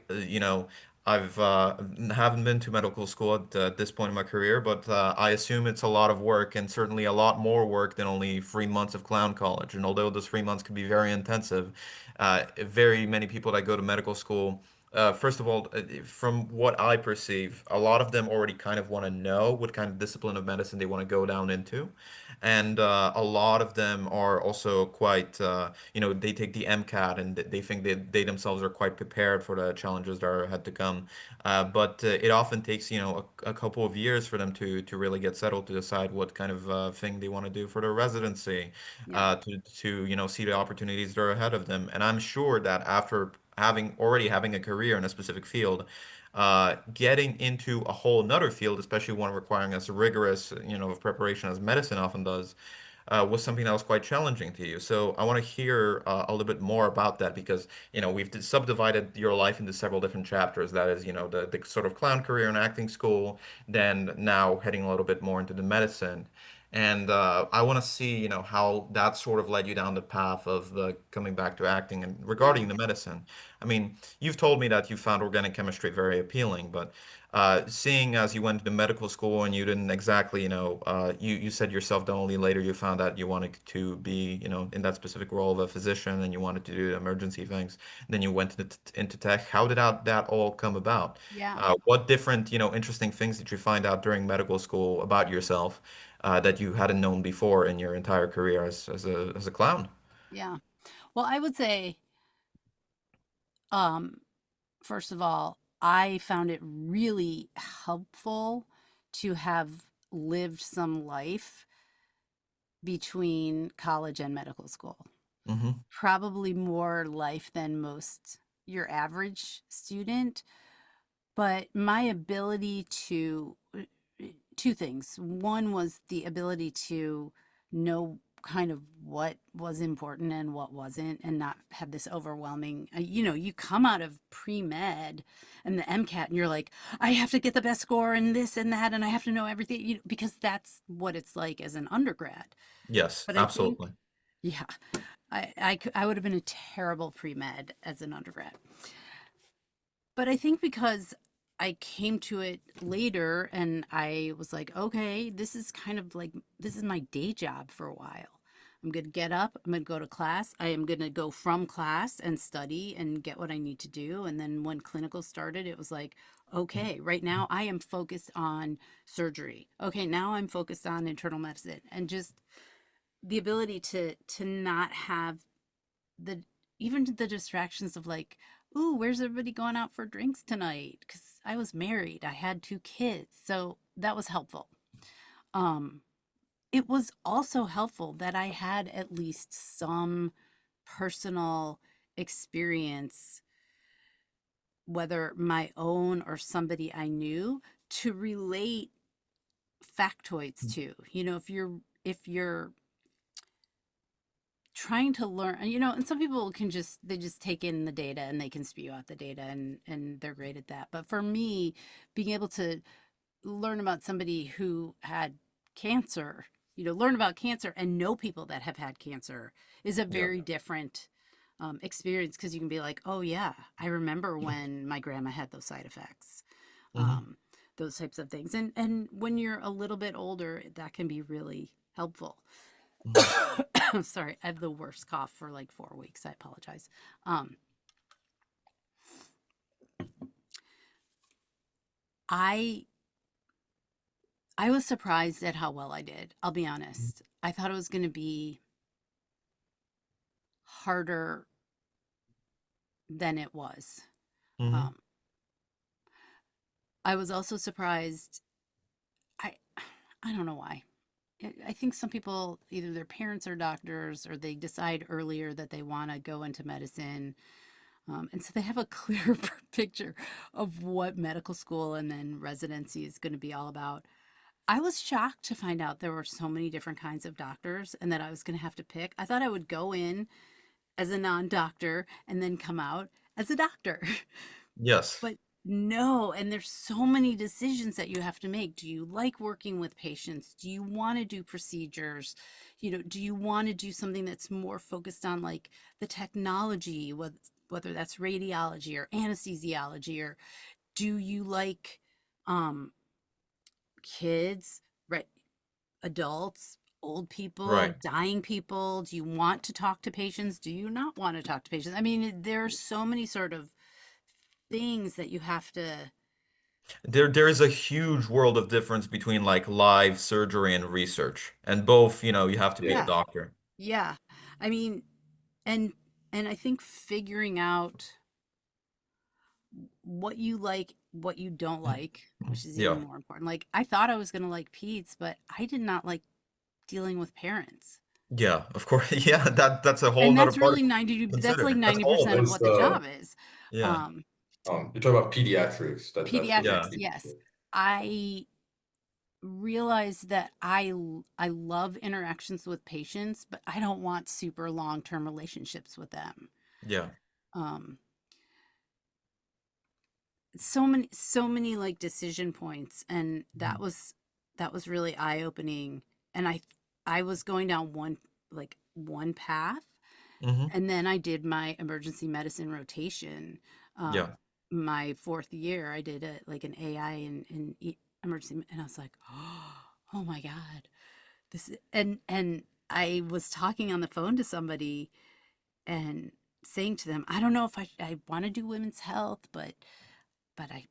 haven't been to medical school at this point in my career, but I assume it's a lot of work and certainly a lot more work than only 3 months of clown college. And although those 3 months can be very intensive, very many people that go to medical school first of all, from what I perceive, a lot of them already kind of want to know what kind of discipline of medicine they want to go down into. And a lot of them are also quite, they take the MCAT and they think they themselves are quite prepared for the challenges that are had to come. But it often takes, a couple of years for them to really get settled to decide what kind of thing they want to do for their residency, Yeah. see the opportunities that are ahead of them. And I'm sure that after having a career in a specific field, getting into a whole another field, especially one requiring as rigorous, of preparation as medicine often does, was something that was quite challenging to you. So I want to hear a little bit more about that because, we've subdivided your life into several different chapters. That is, the sort of clown career in acting school, then now heading a little bit more into the medicine. And I want to see, how that sort of led you down the path of coming back to acting and Yeah. regarding the medicine. I mean, you've told me that you found organic chemistry very appealing, but seeing as you went to medical school and you didn't exactly, you said yourself that only later you found that you wanted to be, in that specific role of a physician and you wanted to do emergency things. Then you went into tech. How did that all come about? Yeah. What different, interesting things did you find out during medical school about yourself? That you hadn't known before in your entire career as a clown. Yeah. Well, I would say, um, first of all, I found it really helpful to have lived some life between college and medical school. Hmm. Probably more life than most your average student, but my ability to two things. One was the ability to know kind of what was important and what wasn't, and not have this overwhelming, you come out of pre-med and the MCAT and you're like, I have to get the best score and this and that, and I have to know everything, because that's what it's like as an undergrad. Yes, But I think, absolutely. yeah, I would have been a terrible pre-med as an undergrad. But I think because I came to it later and I was like, okay, this is kind of like, this is my day job for a while. I'm going to get up, I'm going to go to class. I am going to go from class and study and get what I need to do. And then when clinical started, it was like, okay, right now I am focused on surgery. Okay, now I'm focused on internal medicine, and just the ability to not have the even the distractions of like, ooh, where's everybody going out for drinks tonight? Because I was married, I had two kids, so that was helpful. Um, it was also helpful that I had at least some personal experience, whether my own or somebody I knew, to relate factoids to. If you're trying to learn, and some people can just take in the data and they can spew out the data, and they're great at that. But for me, being able to learn about somebody who had cancer, learn about cancer and know people that have had cancer, is a Yeah. very different experience, because you can be like, oh yeah, I remember when my grandma had those side effects, Hmm. um, those types of things. And when you're a little bit older, that can be really helpful. Hmm. Sorry, I have the worst cough for like 4 weeks. I apologize. Um, I I was surprised at how well I did. I'll be honest. I thought it was going to be harder than it was. Hmm. Um, I was also surprised. I I don't know why. I think some people, either their parents are doctors or they decide earlier that they want to go into medicine. And so they have a clearer picture of what medical school and then residency is going to be all about. I was shocked to find out there were so many different kinds of doctors and that I was going to have to pick. I thought I would go in as a non doctor and then come out as a doctor. Yes. But no, and there's so many decisions that you have to make. Do you like working with patients? Do you want to do procedures? Do you want to do something that's more focused on like the technology, whether that's radiology or anesthesiology, or do you like um kids, right, adults, old people, Right. dying people? Do you want to talk to patients? Do you not want to talk to patients? I mean, there are so many sort of things that you have to. There is a huge world of difference between like live surgery and research. And both, you have to be a Yeah. Yeah. doctor. Yeah. I mean, and I think figuring out what you like, what you don't like, which is even Yeah. more important. Like, I thought I was going to like peds, but I did not like dealing with parents. Yeah, of course. Yeah, that's a whole And nother that's part really to 90, that's like consider. That's all of 90% it. of Was what the job is. Yeah. Um, you're talking about pediatrics. That's what Pediatrics, Yeah. you. yes. I realized that I love interactions with patients, but I don't want super long-term relationships with them. Yeah. Um, so many like decision points, and that was really eye-opening. and I was going down one path, Hmm. and then I did my emergency medicine rotation. Yeah. My fourth year, I did an AI emergency, and I was like, oh my God, and I was talking on the phone to somebody and saying to them, I don't know if I want to do women's health, but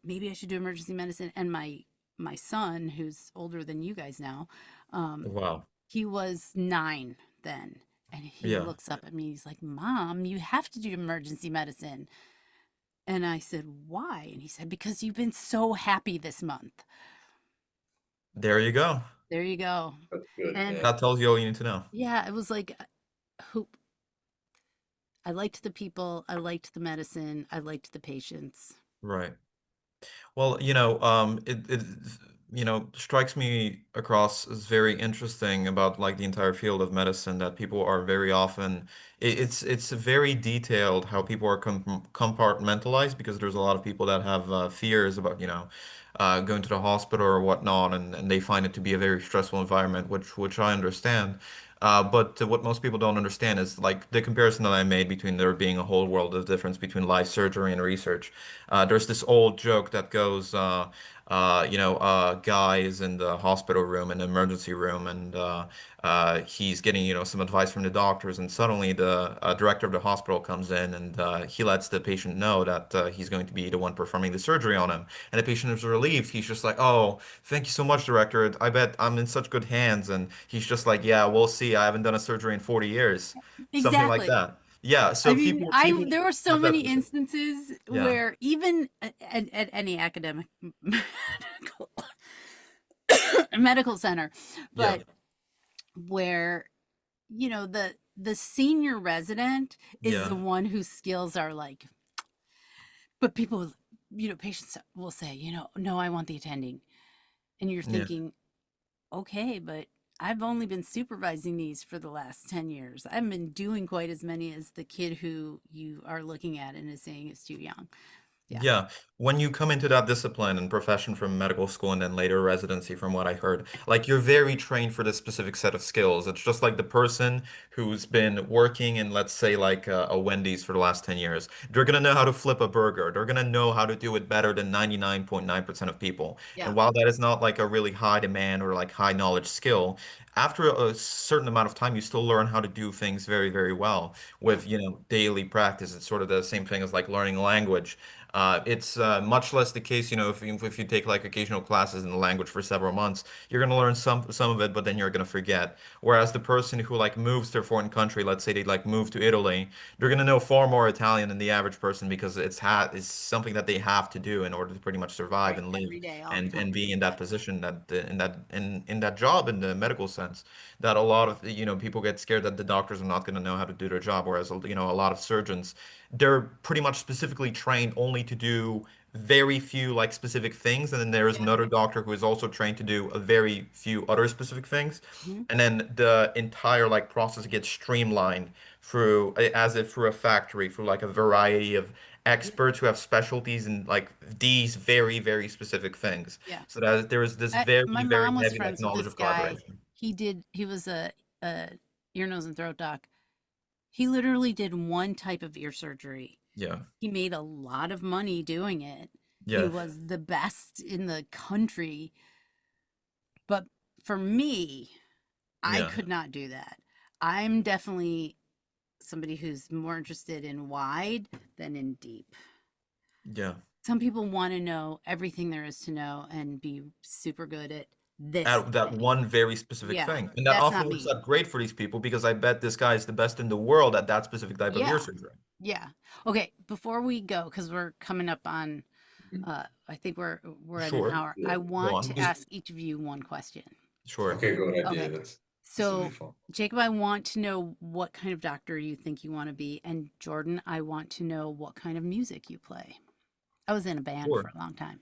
maybe I should do emergency medicine. And my son, who's older than you guys now, um, Wow. he was 9 then, and he Yeah. looks up at me. He's like, "Mom, you have to do emergency medicine." And I said, "Why?" And he said, "Because you've been so happy this month." There you go. There you go. That's good. And Yeah. That tells you all you need to know. yeah, it was like, who I liked the people, I liked the medicine, I liked the patients. Right. Well, it strikes me across as very interesting about like the entire field of medicine that people are very often it's very detailed how people are compartmentalized because there's a lot of people that have fears about, going to the hospital or whatnot, and they find it to be a very stressful environment, which I understand. But what most people don't understand is like the comparison that I made between there being a whole world of difference between live surgery and research. There's this old joke that goes, guy is in the hospital room, in the emergency room, and he's getting, some advice from the doctors, and suddenly the director of the hospital comes in, and he lets the patient know that he's going to be the one performing the surgery on him. And the patient is relieved. He's just like, "Oh, thank you so much, director. I bet I'm in such good hands." And he's just like, "Yeah, we'll see. I haven't done a surgery in 40 years." Something like Exactly. that. Yeah, I so mean, people there were so have that many perception. instances Yeah. where even at any academic medical medical center, Yeah. but where the senior resident is the Yeah. one whose skills are like, but people, patients will say, no, I want the attending, and you're Yeah. thinking, okay, but I've only been supervising these for the last 10 years. I haven't been doing quite as many as the kid who you are looking at and is saying is too young. Yeah. Yeah, when you come into that discipline and profession from medical school and then later residency, from what I heard, like you're very trained for this specific set of skills. It's just like the person who's been working in, let's say, like a Wendy's for the last 10 years. They're gonna know how to flip a burger. They're gonna know how to do it better than 99.9% of people. Yeah. And while that is not like a really high demand or like high knowledge skill, after a certain amount of time, you still learn how to do things very, very well Yeah. with, daily practice. It's sort of the same thing as like learning a language. It's much less the case, if you take like occasional classes in the language for several months, you're gonna learn some of it, but then you're gonna forget. Whereas the person who like moves to a foreign country, let's say they like move to Italy, they're gonna know far more Italian than the average person because it's something that they have to do in order to pretty much survive Right. and live Every day, all the and time. be in that Exactly. position in that job in the medical sense that a lot of people get scared that the doctors are not going to know how to do their job, whereas a lot of surgeons, they're pretty much specifically trained only to do very few like specific things, and then there is Yeah. another doctor who is also trained to do a very few other specific things, Hmm. and then the entire like process gets streamlined through as if through a factory, through like a variety of experts who have specialties in like these very, very specific things, Yeah. so that there is this very, My very mom was heavy like friends with knowledge this of guy. collaboration. He was a ear, nose, and throat doc. He literally did one type of ear surgery. Yeah, He made a lot of money doing it. He yeah, was the best in the country. But for me, I yeah, could not do that. I'm definitely somebody who's more interested in wide than in deep. yeah. Some people want to know everything there is to know and be super good at this At that thing. one very specific Yeah, thing. And that that's often not works me. out great for these people because I bet this guy is the best in the world at that specific type of ear Yeah, surgery. yeah. Okay, before we go, because we're coming up on, Mhm. I think we're at an Sure. hour. Yeah. I Go want on. to ask each of you one question. Sure. Okay, go ahead. Yeah, Okay, that's really so fun. Jacob, I want to know what kind of doctor you think you want to be, and Jordan, I want to know what kind of music you play. I was in a band for Sure. a long time.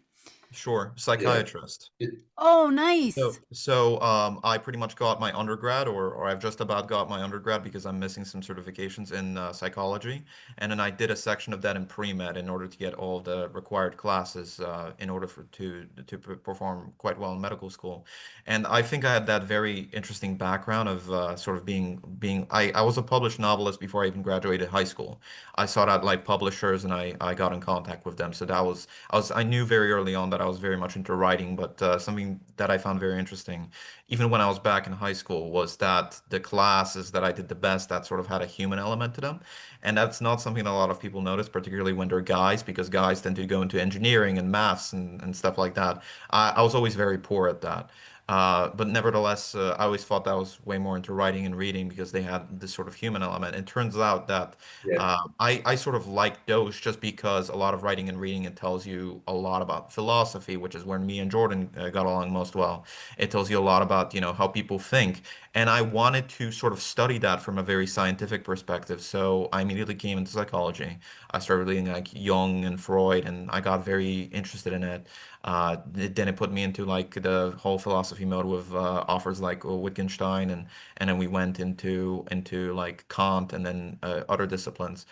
Sure, Yeah. psychiatrist. It- Oh, nice. I pretty much got my undergrad, or I've just about got my undergrad because I'm missing some certifications in psychology, and then I did a section of that in pre-med in order to get all the required classes in order to perform quite well in medical school. And I think I had that very interesting background of sort of being I was a published novelist before I even graduated high school. I sought out like publishers and I got in contact with them. So that was I knew very early on that I was very much into writing, but something that I found very interesting, even when I was back in high school, was that the classes that I did the best that sort of had a human element to them. And that's not something that a lot of people notice, particularly when they're guys, because guys tend to go into engineering and maths and stuff like that. I was always very poor at that. But nevertheless, I always thought that I was way more into writing and reading because they had this sort of human element. It turns out that Yeah. I sort of like those just because a lot of writing and reading, it tells you a lot about philosophy, which is where me and Jordan got along most well. It tells you a lot about, how people think. And I wanted to sort of study that from a very scientific perspective. So I immediately came into psychology. I started reading like Jung and Freud, and I got very interested in it. Then it put me into like the whole philosophy mode with authors like Wittgenstein, and then we went into like Kant and then other disciplines.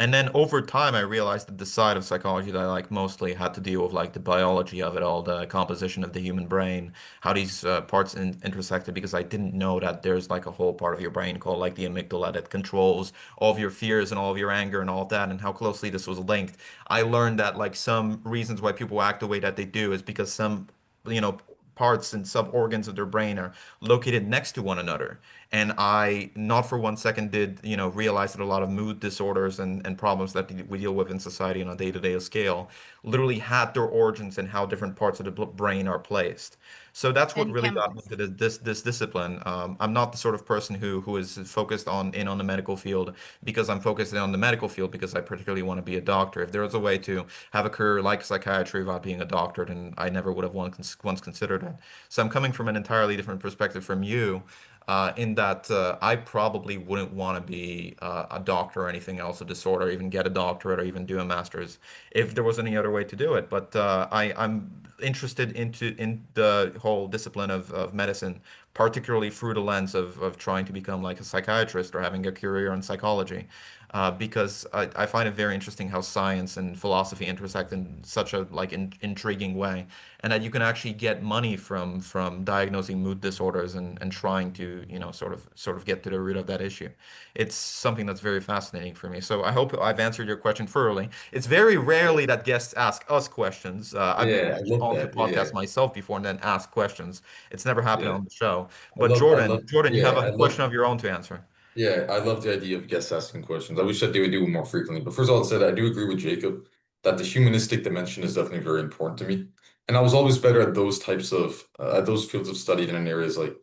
And then over time, I realized that the side of psychology that I like mostly had to deal with like the biology of it all, the composition of the human brain, how these parts intersected, because I didn't know that there's like a whole part of your brain called like the amygdala that controls all of your fears and all of your anger and all of that, and how closely this was linked. I learned that like some reasons why people act the way that they do is because some, you know, parts and sub-organs of their brain are located next to one another. And I, not for one second, did, realize that a lot of mood disorders and problems that we deal with in society on a day-to-day scale literally had their origins in how different parts of the brain are placed. So that's what And really got me chemicals. into this discipline. I'm not the sort of person who is focused on the medical field because I'm focused on the medical field because I particularly want to be a doctor. If there was a way to have a career like psychiatry without being a doctor, then I never would have once considered it. So I'm coming from an entirely different perspective from you in that I probably wouldn't want to be a doctor or anything else, a disorder, or even get a doctorate or even do a master's if there was any other way to do it. But I'm interested in the whole discipline of medicine, particularly through the lens of trying to become like a psychiatrist or having a career in psychology. Because I find it very interesting how science and philosophy intersect in such a like intriguing way, and that you can actually get money from diagnosing mood disorders and trying to sort of get to the root of that issue. It's something that's very fascinating for me. So I hope I've answered your question thoroughly. It's very rarely that guests ask us questions. I've been Yeah, I actually love on to that. Yeah. podcasts myself before and then ask questions. It's never happened Yeah. on the show. I But love I Jordan, love Jordan, you yeah, have a I question love of your own to answer. Yeah, I love the idea of guests asking questions. I wish that they would do it more frequently. But first of all, I said I do agree with Jacob that the humanistic dimension is definitely very important to me. And I was always better at those types of at those fields of study than in areas like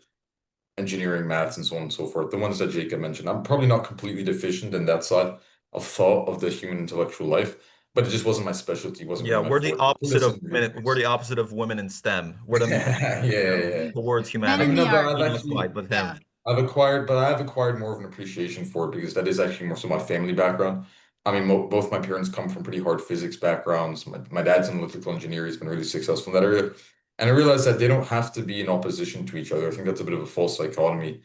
engineering, maths, and so on and so forth. The ones that Jacob mentioned. I'm probably not completely deficient in that side of thought of the human intellectual life, but it just wasn't my specialty, wasn't Yeah, really my we're the forte for the opposite of same women. We're reasons. the opposite of women in STEM. We're the men, Yeah, yeah, yeah. towards Men I in mean, humanity. the no, but I've arts. Even actually applied with Yeah. him. I've acquired more of an appreciation for it because that is actually more so my family background. I mean, mo both my parents come from pretty hard physics backgrounds. My dad's an electrical engineer. He's been really successful in that area. And I realized that they don't have to be in opposition to each other. I think that's a bit of a false dichotomy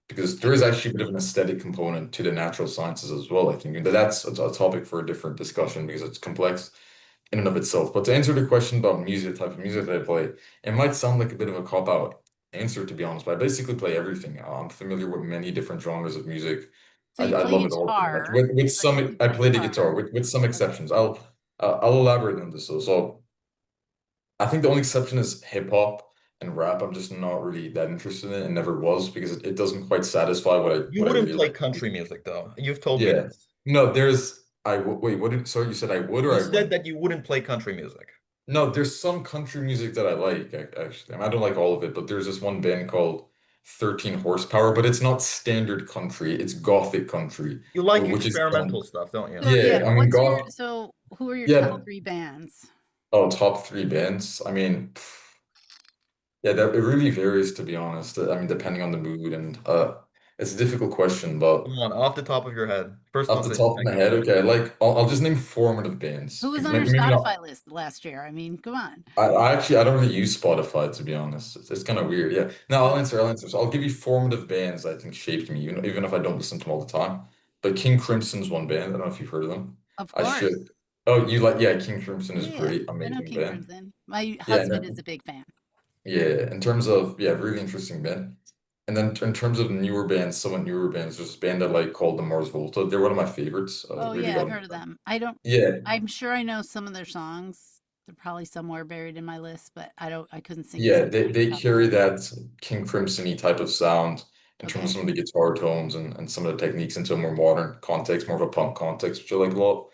because there is actually a bit of an aesthetic component to the natural sciences as well. I think and that's a topic for a different discussion because it's complex in and of itself. But to answer the question about music, type of music that I play, it might sound like a bit of a cop-out answer, to be honest, but I basically play everything. I'm familiar with many different genres of music. So you I play love it all pretty much. guitar, With but some, you I play play the guitar guitar. with some Okay. exceptions. I'll elaborate on this though. So I think the only exception is hip hop and rap. I'm just not really that interested in it and never was because it doesn't quite satisfy You what I wouldn't really play like. country music though. You've told me Yeah. this. No, wait, sorry, you said I would or You I said wouldn't? that you wouldn't play country music. No, there's some country music that I like, actually. I mean, I don't like all of it, but there's this one band called 13 Horsepower, but it's not standard country, it's gothic country, You like which is experimental stuff, don't you? So yeah, yeah, I mean, so who are your top yeah, three bands? oh, top three bands. I mean, yeah, that it really varies, to be honest. I mean, depending on the mood and It's a difficult question, but Come on, off the top of your head. First off ones the that you top of think my of. head, okay, I'll just name formative bands. Who was on your Maybe not. Spotify list last year? I mean, come on. I actually I don't really use Spotify to be honest. It's kind of weird. Yeah. No, I'll Oh, answer. I'll answer. So I'll give you formative bands I think shaped me, even if I don't listen to them all the time. But King Crimson's one band. I don't know if you've heard of them. of I course. should. Oh, you like? Yeah, King Crimson is Yeah, great, I know amazing King band. Crimson. My Yeah, and husband is a big fan. yeah. In terms of really interesting band. And then in terms of newer bands, somewhat newer bands, there's this band I like called the Mars Volta. They're one of my favorites. Oh Really yeah, I've got heard of them. I don't. yeah. I'm sure I know some of their songs. They're probably somewhere buried in my list, but I don't. I couldn't sing Yeah, some they, off the they top of my carry head. that King Crimson-y type of sound in terms of Okay. some of the guitar tones and some of the techniques into a more modern context, more of a punk context, which I like a lot.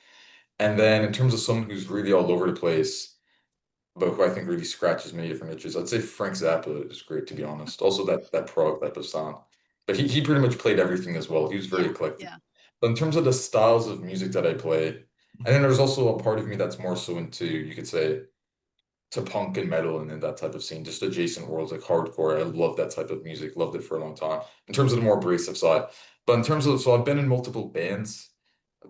And then in terms of someone who's really all over the place, but who I think really scratches many different itches, I'd say Frank Zappa is great, to be honest. Also that prog type of sound. But he pretty much played everything as well. He was very Yeah. eclectic. Yeah. But in terms of the styles of music that I play, and then there's also a part of me that's more so into, you could say, to punk and metal and in that type of scene, just adjacent worlds like hardcore. I love that type of music, loved it for a long time in terms of the more abrasive side. But in terms of, so I've been in multiple bands.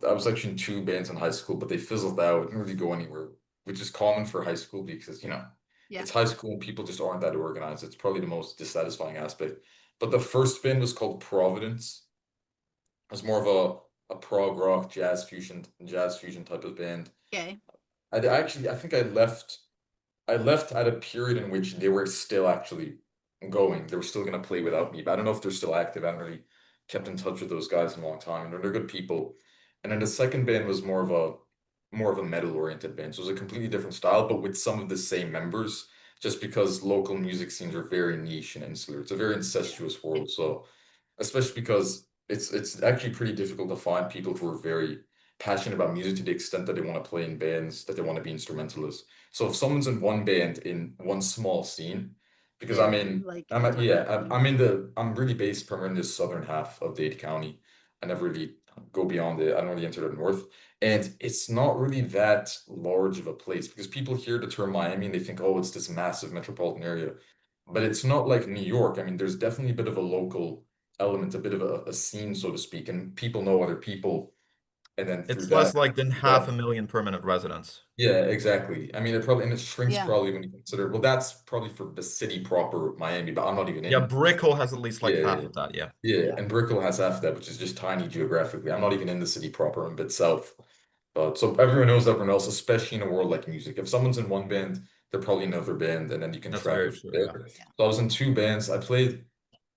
I was actually in two bands in high school, but they fizzled out, didn't really go anywhere, which is common for high school because, Yeah. it's high school and people just aren't that organized. It's probably the most dissatisfying aspect. But the first band was called Providence. It was more of a prog rock jazz fusion type of band. Okay. I think I left at a period in which they were still actually going. They were still going to play without me, but I don't know if they're still active. I haven't really kept in touch with those guys in a long time, and they're good people. And then the second band was more of a metal oriented band. So it was a completely different style, but with some of the same members, just because local music scenes are very niche and insular. It's a very incestuous world. So especially because it's actually pretty difficult to find people who are very passionate about music to the extent that they want to play in bands, that they want to be instrumentalists. So if someone's in one band in one small scene, because They really like entering the scene. I'm really based primarily in the southern half of Dade County. I never really go beyond it. I don't really enter the north. And it's not really that large of a place because people hear the term Miami and they think, oh, it's this massive metropolitan area. But it's not like New York. I mean, there's definitely a bit of a local element, a bit of a scene, so to speak, and people know other people. And then through It's less that, like than half a million permanent residents. yeah, exactly. I mean, it shrinks Yeah. probably when you consider, well, that's probably for the city proper, Miami, but I'm not even Yeah, in. Brickell has at least like half Yeah, of that, yeah. yeah, Yeah. and Brickell has half that, which is just tiny geographically. I'm not even in the city proper. I'm a bit south. But so everyone knows everyone else, especially in a world like music. If someone's in one band, they're probably in another band, and then you can That's track very it from true, yeah. there. Yeah. So I was in two bands. I played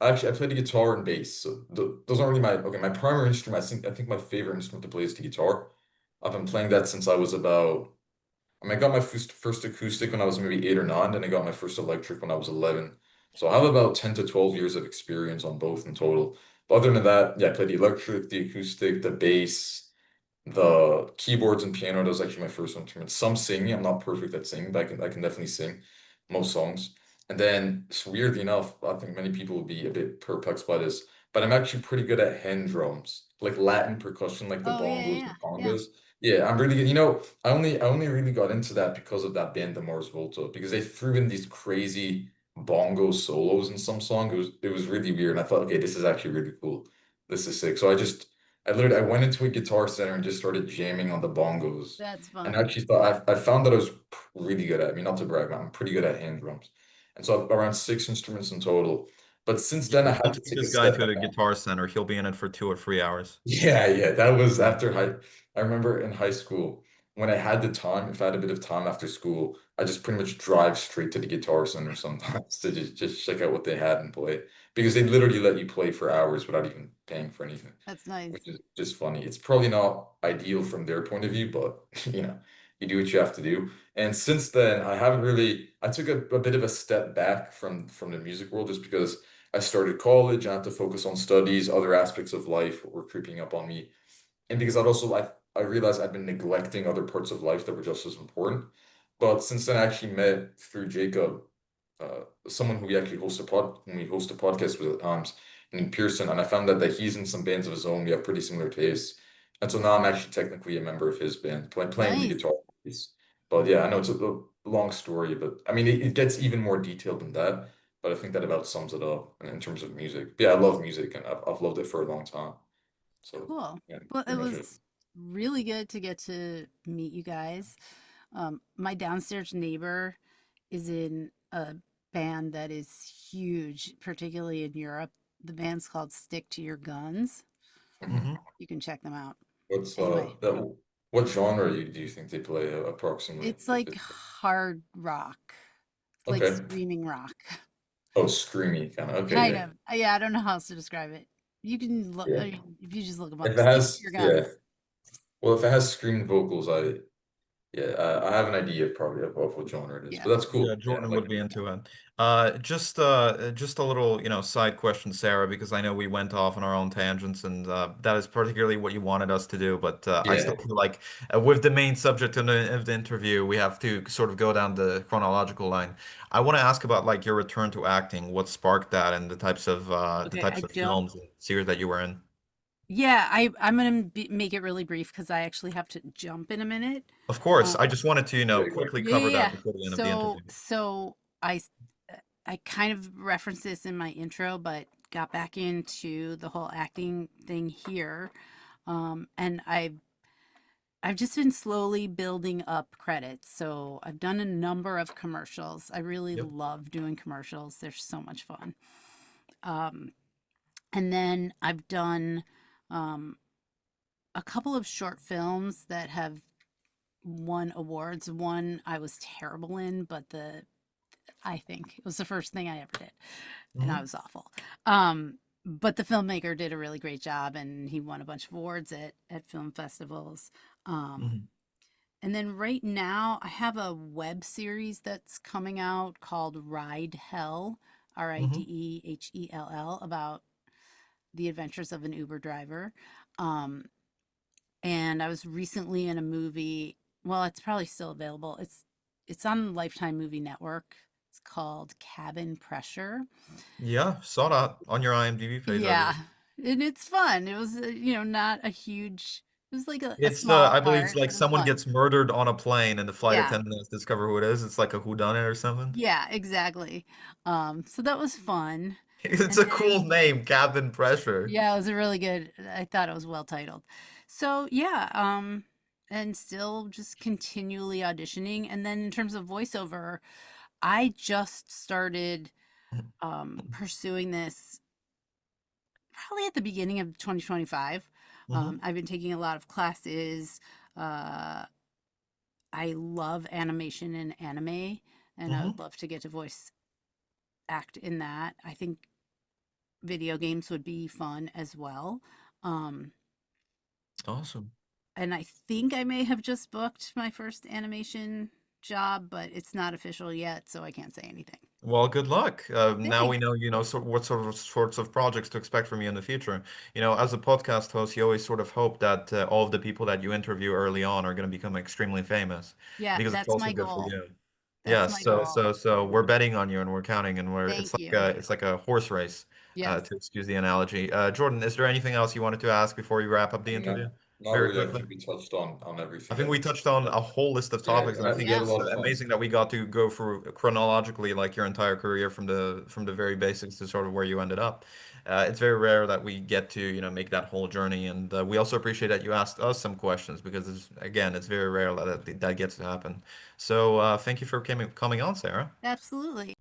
the guitar and bass. So those aren't really my primary instrument. I think my favorite instrument to play is the guitar. I've been playing that since I was about I got my first acoustic when I was maybe 8 or 9, and I got my first electric when I was 11. So I have about 10 to 12 years of experience on both in total. But other than that, yeah, I played the electric, the acoustic, the bass, the keyboards and piano. That was actually my first instrument. Some singing. I'm not perfect at singing, but I can definitely sing most songs. And then, weirdly enough, I think many people would be a bit perplexed by this, but I'm actually pretty good at hand drums, like Latin percussion, like the Oh yeah. bongos Yeah. and Yeah. congas. Yeah, I'm really good. I only really got into that because of that band, the Mars Volta, because they threw in these crazy bongo solos in some song. It was really weird, and I thought, okay, this is actually really cool. This is sick. So I went into a guitar center and just started jamming on the bongos, That's and I fun. actually thought I found that I was really good at. I mean, not to brag, but I'm pretty good at hand drums, and so I've around 6 instruments in total. But since You then, I should had to take take a this guy step to a back. guitar center. He'll be in it for 2 or 3 hours. Yeah, yeah, that was after high. I remember in high school when I had the time, if I had a bit of time after school, I just pretty much drive straight to the Guitar Center sometimes to just check out what they had and play because they literally let you play for hours without even paying for anything, That's nice. which is just funny. It's probably not ideal from their point of view, but you do what you have to do. And since then, I haven't really. I took a bit of a step back from the music world just because I started college. I had to focus on studies, other aspects of life were creeping up on me, and because I realized I'd been neglecting other parts of life that were just as important. But since then, I actually met through Jacob, someone who we actually when we host a podcast with at times, named Pearson, and I found out that he's in some bands of his own. We have pretty similar tastes, and so now I'm actually technically a member of his band, playing the Nice. guitar piece. But yeah, I know it's a long story, but I mean it gets even more detailed than that. but I think that about sums it up in terms of music. But yeah, I love music, and I've loved it for a long time. So Cool. yeah, Well, it pretty much it. was really good to get to meet you guys. My downstairs neighbor is in a band that is huge, particularly in Europe. The band's called Stick to Your Guns. Mhm. Hmm. You can check them out. What's Anyway, that? What genre do you think they play approximately? it's like hard rock, it's like Okay. screaming rock, Oh, screamy kind of. Okay, kind yeah, of. Yeah, I don't know how else to describe it. You can look, yeah. I mean, if you just look them If up, it Stick to has, Your yeah. Guns. Well, if it has screamed vocals, I have an idea probably of what genre it is, Yeah. but that's Yeah, cool. Yeah, I Jordan like would it. be into it. Just a little, side question, Sarah, because I know we went off on our own tangents, and that is particularly what you wanted us to do. But I Yeah, still feel like with the main subject of the interview, we have to sort of go down the chronological line. I want to ask about like your return to acting, what sparked that, and the Okay, types I of don't. films and series that you were in. Yeah, I'm gonna make it really brief because I actually have to jump in a minute. Of course, Um, I just wanted to, yeah, quickly yeah, cover yeah, that yeah. before the end of the So, interview. I kind of referenced this in my intro, but got back into the whole acting thing here. And I've just been slowly building up credits. So I've done a number of commercials. I really Yep. love doing commercials. They're so much fun. Um, and then I've done um, a couple of short films that have won awards. One I was terrible in, but I think it was the first thing I ever did, and I Hmm. was awful. But the filmmaker did a really great job, and he won a bunch of awards at film festivals. Um, Hmm. and then right now, I have a web series that's coming out called Ride Hell, Hmm. Ridehell, about the adventures of an Uber driver. Um, and I was recently in a movie. Well, it's probably still available. It's on Lifetime Movie Network. It's called Cabin Pressure. Yeah, saw that on your IMDb page, I Yeah, believe. and it's fun. It was not a huge. It was like a It's small I believe it's part, like but it was someone fun. gets murdered on a plane and the flight Yeah, attendants discover who it is. It's like a whodunit or something. yeah, exactly. So that was fun. It's And a cool then name, Cabin Pressure. yeah, it was a really good. I thought it was well titled. So yeah, and still just continually auditioning. And then in terms of voiceover, I just started pursuing this probably at the beginning of 2025. Hmm. I've been taking a lot of classes. Uh, I love animation and anime, and I would Hmm. love to get to voice act in that. I think video games would be fun as well. Um, Awesome. and I think I may have just booked my first animation job, but it's not official yet, so I can't say anything. Well, good luck. Now we Thanks. know, what sorts of projects to expect from you in the future. As a podcast host, you always sort of hope that all of the people that you interview early on are going to become extremely famous, Yeah, because it's that's also my good for goal. you. That's Yes, my so goal. so so we're betting on you and we're counting and we're Thank you. it's like a horse race, Yes. to excuse the analogy. Jordan, is there anything else you wanted to ask before we wrap up the interview? No, not Very really. I quickly. think we touched on I everything think that we needs to touched be on said. a whole list of Yeah, topics, and I think we had a Yeah. it's lot of fun. amazing that we got to go through chronologically like your entire career from the very basics to sort of where you ended up. It's very rare that we get to make that whole journey, and we also appreciate that you asked us some questions because it's very rare that gets to happen. So thank you for coming on, Sarah. Absolutely.